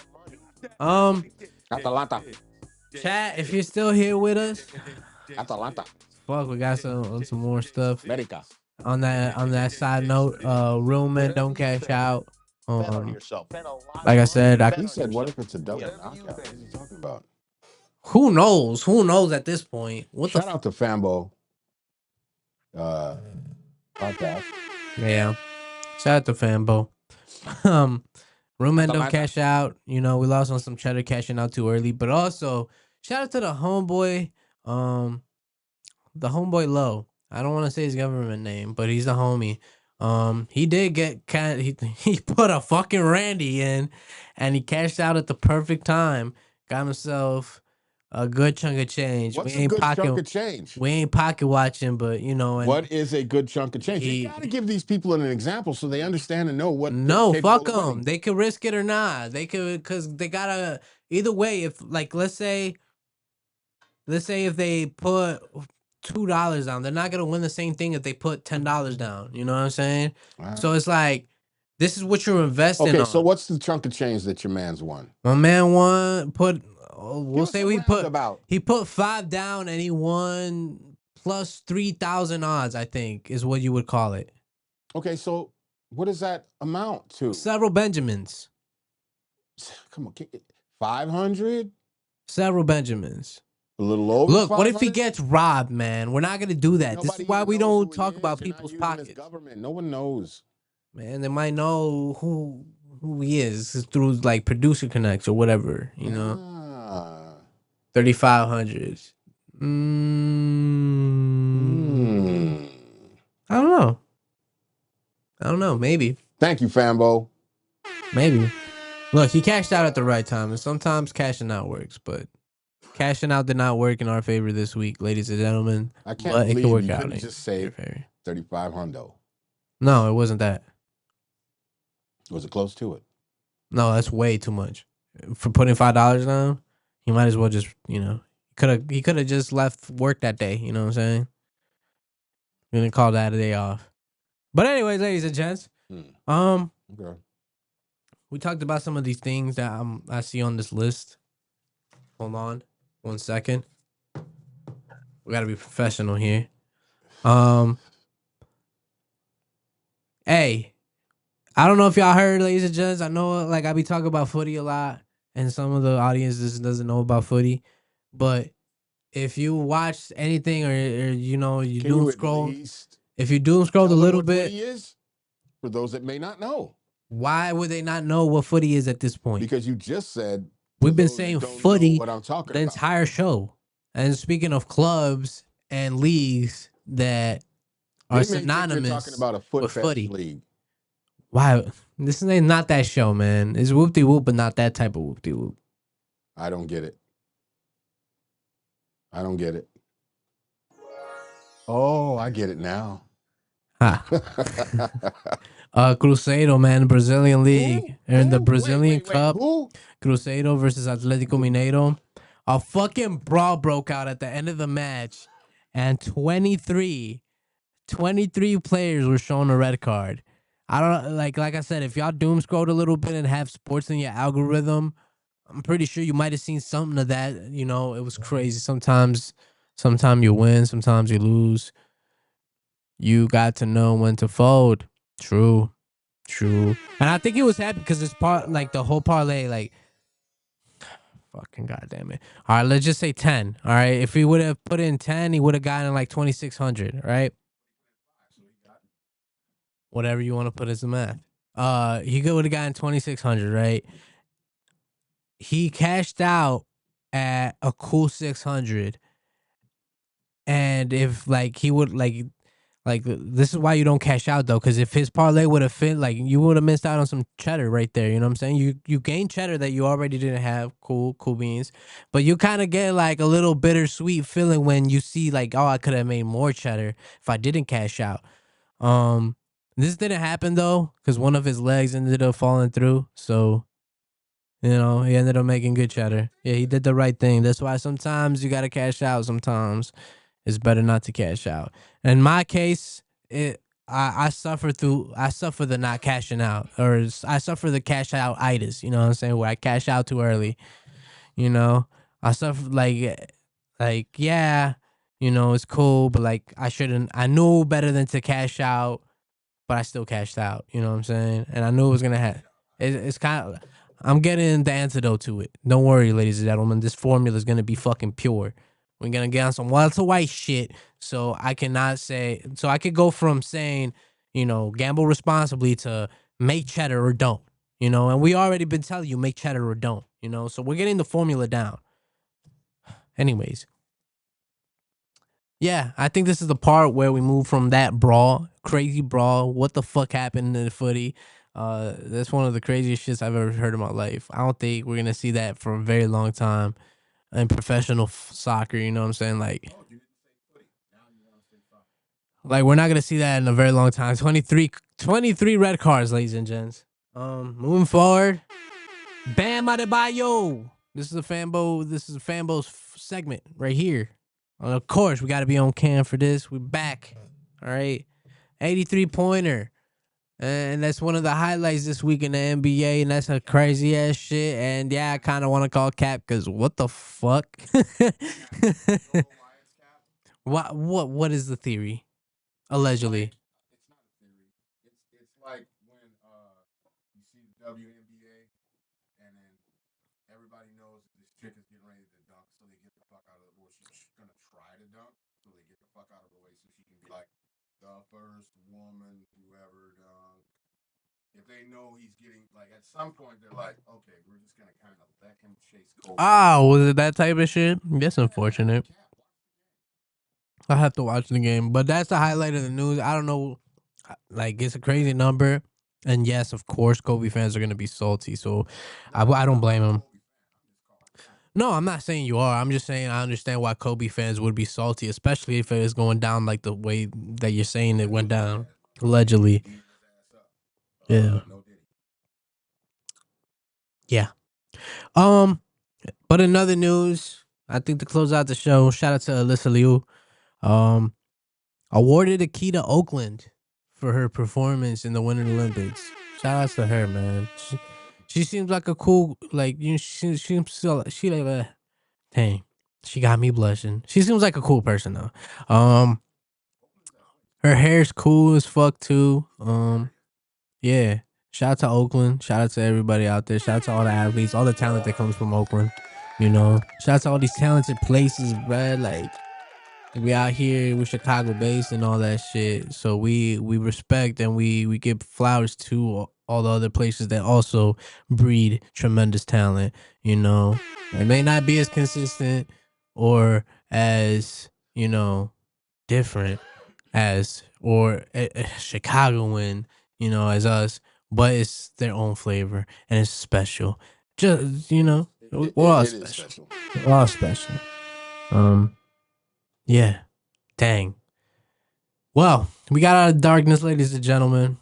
Atalanta. Chat, if you're still here with us, Atalanta. fuck, we got some more stuff. America. On that side note, real men don't cash out. Like I said, He said, "What if it's a double knockout?" What is he talking about? Who knows? Who knows at this point? Shout out to Fambo. Podcast. Yeah. Shout out to Fambo. Real men don't cash out. You know, we lost on some cheddar cashing out too early, but also shout out to the homeboy. The homeboy Low. I don't want to say his government name, but he's the homie. He did get he put a fucking Randy in, and he cashed out at the perfect time. Got himself a good chunk of change. What's a good chunk of change? We ain't pocket watching, but you know. And what is a good chunk of change? You gotta give these people an example so they understand and know what. No, fuck them. They could risk it or not. They could, because they gotta. Either way, if like let's say if they put $2 down, they're not gonna win the same thing if they put $10 down. You know what I'm saying? Wow. So it's like this is what you're investing on. Okay, so what's the chunk of change that your man's won? My man won. We'll say he put 5 down and he won plus 3,000 odds. I think is what you would call it. Okay, so what does that amount to? Several Benjamins. Come on, 500. Several Benjamins. A little over. Look, what if he gets robbed, man? We're not gonna do that. This is why we don't talk about people's pockets. Government, no one knows. Man, they might know who he is through like producer connects or whatever, you know. 3,500. I don't know. Maybe. Thank you, Fambo. Maybe. Look, he cashed out at the right time, and sometimes cashing out works, but cashing out did not work in our favor this week, ladies and gentlemen. I can't believe it could work out. Just say 3,500. No, it wasn't that. Was it close to it? No, that's way too much. For putting $5 down, he might as well just, you know, he could have just left work that day. You know what I'm saying? We're gonna call that a day off. But anyways, ladies and gents, okay. We talked about some of these things that I see on this list. Hold on 1 second. We gotta be professional here. Hey, I don't know if y'all heard, ladies and gents. I know, like, I be talking about footy a lot, and some of the audience just doesn't know about footy. But if you watch anything, or you know, you doom scroll, if you doom scroll a little bit, footy is, for those that may not know. Why would they not know what footy is at this point? Because you just said we've been saying footy the entire show. And speaking of clubs and leagues that are synonymous with footy. League. Why? This is not that show, man. It's whoop-de-whoop, but not that type of whoop-de-whoop. I don't get it. I don't get it. Oh, I get it now. Cruzeiro, man, Brazilian league. In the Who? Brazilian Wait, Cup, who? Cruzeiro versus Atlético Mineiro. A fucking brawl broke out at the end of the match, and 23 players were shown a red card. I don't like I said, if y'all doom scrolled a little bit and have sports in your algorithm, I'm pretty sure you might have seen something of that. You know, it was crazy. Sometimes you win, sometimes you lose. You got to know when to fold. True. And I think he was happy because it's part like the whole parlay, like fucking goddamn it. All right, let's just say 10. All right. If he would have put in 10, he would have gotten like 2,600, right? Whatever you want to put as the math. He would have gotten 2,600, right? He cashed out at a cool 600. And if like he would like this is why you don't cash out though, because if his parlay would have fit, like you would have missed out on some cheddar right there. You know what I'm saying? You gain cheddar that you already didn't have. Cool beans. But you kind of get like a little bittersweet feeling when you see like, oh, I could have made more cheddar if I didn't cash out. This didn't happen though, because one of his legs ended up falling through. So you know he ended up making good cheddar. Yeah, he did the right thing. That's why sometimes you gotta cash out. Sometimes it's better not to cash out. In my case, I suffer the not cashing out, or I suffer the cash out itis. You know what I'm saying? Where I cash out too early. You know, I suffer yeah, you know, it's cool, but like I shouldn't. I knew better than to cash out, but I still cashed out. You know what I'm saying? And I knew it was gonna happen. It's kind of. I'm getting the antidote to it. Don't worry, ladies and gentlemen. This formula is gonna be fucking pure. We're gonna get on some Walter White shit. So I cannot say. So I could go from saying, you know, gamble responsibly to make cheddar or don't. You know, and we already been telling you make cheddar or don't. You know, so we're getting the formula down. Anyways, yeah, I think this is the part where we move from that brawl, crazy brawl. What the fuck happened in the footy? That's one of the craziest shits I've ever heard in my life. I don't think we're gonna see that for a very long time in professional soccer. You know what I'm saying? Like we're not gonna see that in a very long time. 23 red cards, ladies and gents. Moving forward, Bam Adebayo. This is a fanbo's segment right here. Of course, we got to be on cam for this. We're back. All right. 83 pointer. And that's one of the highlights this week in the NBA. And that's a crazy ass shit. And yeah, I kind of want to call cap because what the fuck? What is the theory? Allegedly. It's not a theory. It's like when you see the WNBA and then everybody knows that this chick is getting ready to dunk, so they get the fuck out of the way. She's gonna try to dunk, so they get the fuck out of the way so she can be like the first woman to ever dunk. If they know he's getting like at some point they're like, okay, we're just gonna kind of let him chase Kobe. Was it that type of shit? That's unfortunate. I have to watch the game, but that's the highlight of the news. I don't know, like it's a crazy number, and yes, of course, Kobe fans are gonna be salty. So, I don't blame them. No, I'm not saying you are. I'm just saying I understand why Kobe fans would be salty, especially if it is going down like the way that you're saying it went down, allegedly. Yeah. Yeah. But in other news, I think to close out the show, shout out to Alyssa Liu. Awarded a key to Oakland for her performance in the Winter Olympics. Shout out to her, man. She seems like a cool, like you know, she like dang, she got me blushing. She seems like a cool person though. Her hair's cool as fuck too. Yeah. Shout out to Oakland. Shout out to everybody out there. Shout out to all the athletes, all the talent that comes from Oakland. You know, shout out to all these talented places, bruh. Like we out here with Chicago based and all that shit. So we respect and we give flowers to all the other places that also breed tremendous talent. You know, it may not be as consistent or as different as or Chicagoan, as us, but it's their own flavor and it's special. Just we're all special. We're all special. Yeah. Dang. Well, we got out of darkness, ladies and gentlemen.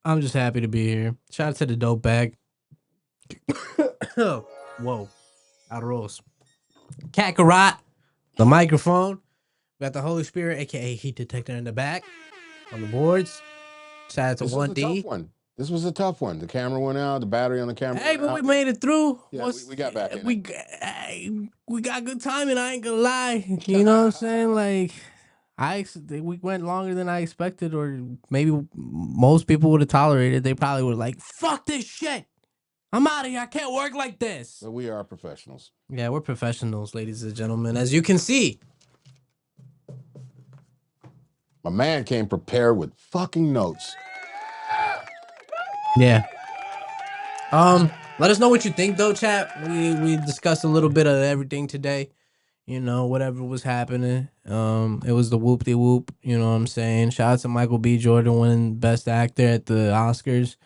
I'm just happy to be here. Shout out to the dope bag. Whoa. Arroz. Kakarot. The microphone. We got the Holy Spirit, aka heat detector in the back. On the boards. Shout out to This was a 1D. tough one. This was a tough one. The camera went out. The battery on the camera. Hey, but we made it through. Yeah, we got back in We got good timing. I ain't gonna lie. You know what I'm saying? Like, we went longer than I expected, or maybe most people would have tolerated. They probably would have like, fuck this shit. I'm out of here. I can't work like this. But we are professionals. Yeah, we're professionals, ladies and gentlemen. As you can see, my man came prepared with fucking notes. Yeah. Let us know what you think though, chat. We discussed a little bit of everything today. You know, whatever was happening. It was the whoop-de-whoop, you know what I'm saying? Shout out to Michael B. Jordan winning Best Actor at the Oscars.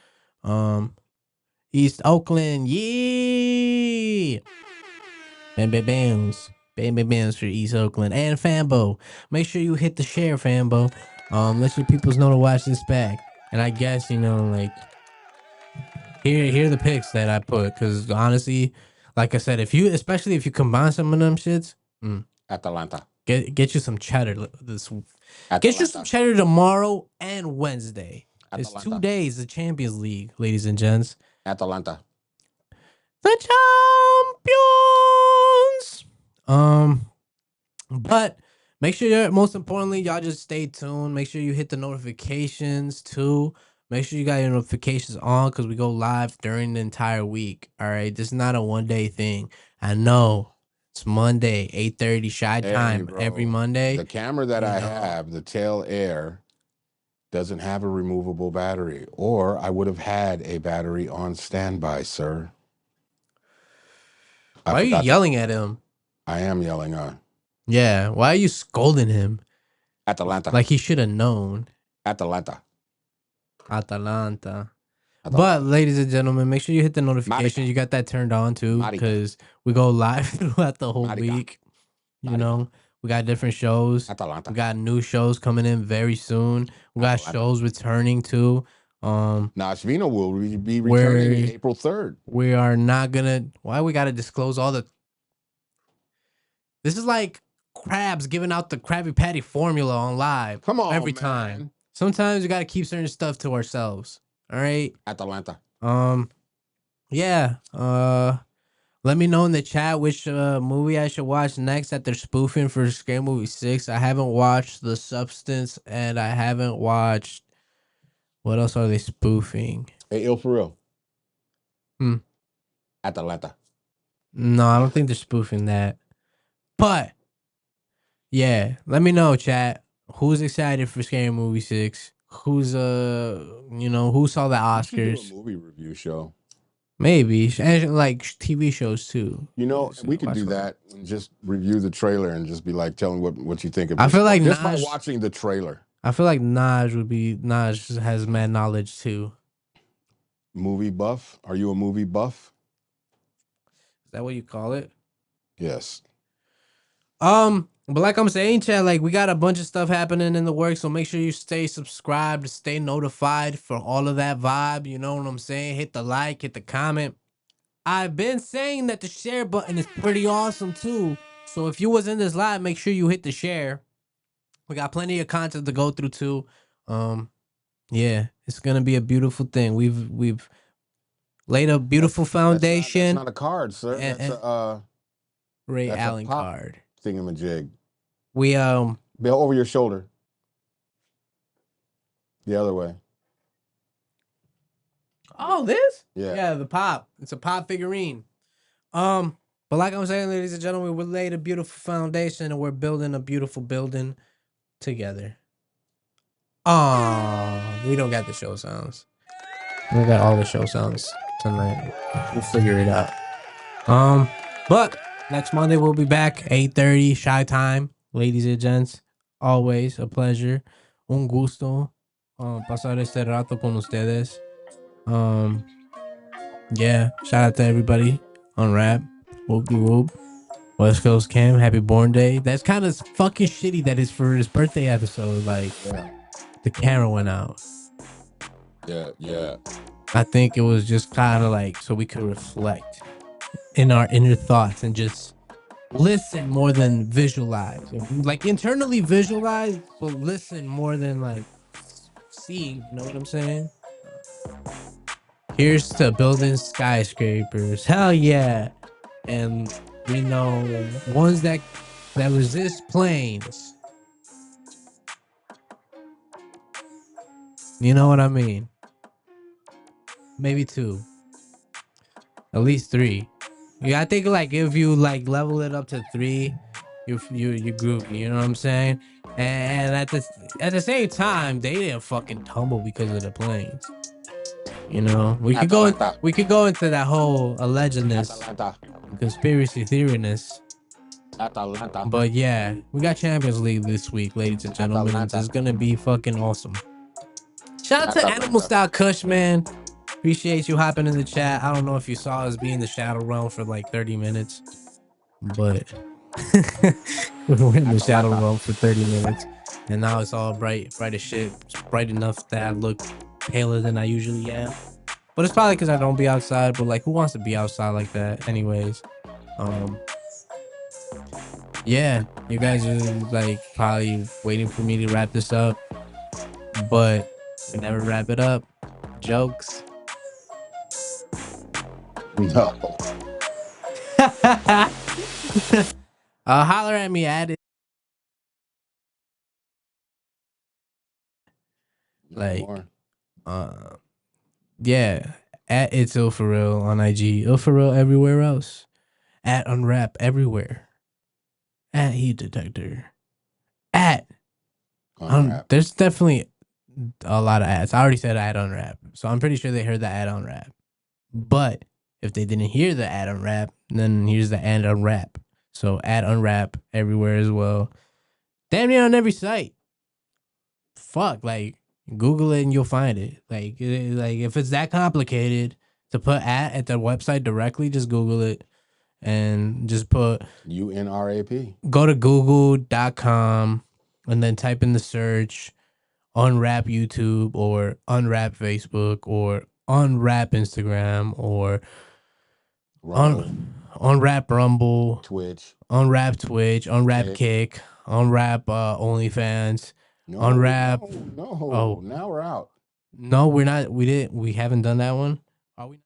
East Oakland, yeah. Bam bam bams. Bam bam bams for East Oakland. And Fambo. Make sure you hit the share, Fambo. Let your peoples know to watch this back. And I guess, you know, like, here are the picks that I put, because honestly, like I said, especially if you combine some of them shits, Atalanta. get you some cheddar this week. Atalanta. Get you some cheddar tomorrow and Wednesday. Atalanta. It's 2 days of Champions League, ladies and gents. Atalanta. The champions. But make sure most importantly, y'all just stay tuned. Make sure you hit the notifications too. Make sure you got your notifications on, because we go live during the entire week. All right, this is not a 1-day thing. I know it's Monday, 8:30 shy time every Monday. The camera that I have, the Tail Air, doesn't have a removable battery, or I would have had a battery on standby, sir. Why are you yelling at him? I am yelling on. Yeah, why are you scolding him? Atalanta. Like he should have known. Atalanta. But ladies and gentlemen, make sure you hit the notifications. You got that turned on too, because we go live throughout the whole week. You know, we got different shows. Atalanta. We got new shows coming in very soon. We got shows returning too. Nashvino will be returning April 3rd. We are not gonna. Why we gotta disclose all the? This is like Krabs giving out the Krabby Patty formula on live. Come on, every time. Sometimes we gotta keep certain stuff to ourselves. All right. Atalanta. Yeah. Let me know in the chat which movie I should watch next that they're spoofing for Scary Movie 6. I haven't watched The Substance, and I haven't watched. What else are they spoofing? Hey, ill for real. Atalanta. No, I don't think they're spoofing that. But yeah, let me know, chat. Who's excited for Scary Movie 6? Who's who saw the Oscars? We should do a movie review show. Maybe, and like TV shows too. You know, we could do that and just review the trailer and just be like telling what you think of it. I feel like just by watching the trailer. I feel like Naj has mad knowledge too. Movie buff? Are you a movie buff? Is that what you call it? Yes. But like I'm saying, chat, like we got a bunch of stuff happening in the works, so make sure you stay subscribed, stay notified for all of that vibe. You know what I'm saying? Hit the like, hit the comment. I've been saying that the share button is pretty awesome too. So if you was in this live, make sure you hit the share. We got plenty of content to go through too. Yeah, it's gonna be a beautiful thing. We've laid a beautiful foundation. That's not a card, sir. That's a Ray Allen card. Thingamajig. We Bill, over your shoulder. The other way. Oh, this? Yeah. Yeah, the pop. It's a pop figurine. But like I'm saying, ladies and gentlemen, we laid a beautiful foundation and we're building a beautiful building together. We don't got the show sounds. We got all the show sounds tonight. We'll figure it out. But next Monday we'll be back 8:30 shy time, ladies and gents. Always a pleasure, un gusto, pasar este rato con ustedes. Yeah, shout out to everybody on UNRAP. Whoop de whoop. West Coast Cam, happy born day. That's kind of fucking shitty that it's for his birthday episode. Like, the camera went out. Yeah. I think it was just kind of like so we could reflect in our inner thoughts and just listen more than visualize. Like internally visualize, but listen more than like see. You know what I'm saying? Here's to building skyscrapers. Hell yeah. And you know, ones that resist planes. You know what I mean? Maybe 2. At least 3. Yeah, I think like if you like level it up to 3, you groovy, you know what I'm saying? And at the same time, they didn't fucking tumble because of the planes. You know, we could go into that whole allegedness, conspiracy theoriness. But yeah, we got Champions League this week, ladies and gentlemen. It's gonna be fucking awesome. Shout out to Animal Style Kush, man. Appreciate you hopping in the chat. I don't know if you saw us be in the Shadow Realm for like 30 minutes, but we were in the Shadow Realm for 30 minutes, and now it's all bright as shit. It's bright enough that I look paler than I usually am. But it's probably because I don't be outside. But like, who wants to be outside like that, anyways? Yeah, you guys are like probably waiting for me to wrap this up, but we never wrap it up. Jokes. No. Holler at me at it. Like, yeah, at It's Ill For Real on IG, Ill For Real everywhere else, at UNRAP everywhere, at Heat Detector, at there's definitely a lot of ads. I already said at UNRAP, so I'm pretty sure they heard the ad on rap. But if they didn't hear the ad on rap, then here's the ad on rap. So ad unwrap everywhere as well. Damn near on every site. Fuck, like Google it and you'll find it. Like if it's that complicated to put at the website directly, just Google it and just put UNRAP. Go to google.com and then type in the search unwrap YouTube or unwrap Facebook or unwrap Instagram or unwrap Rumble, Twitch, unwrap Twitch, unwrap Kick, unwrap OnlyFans, unwrap. No. Now we're out. No, we're not. We haven't done that one. Are we?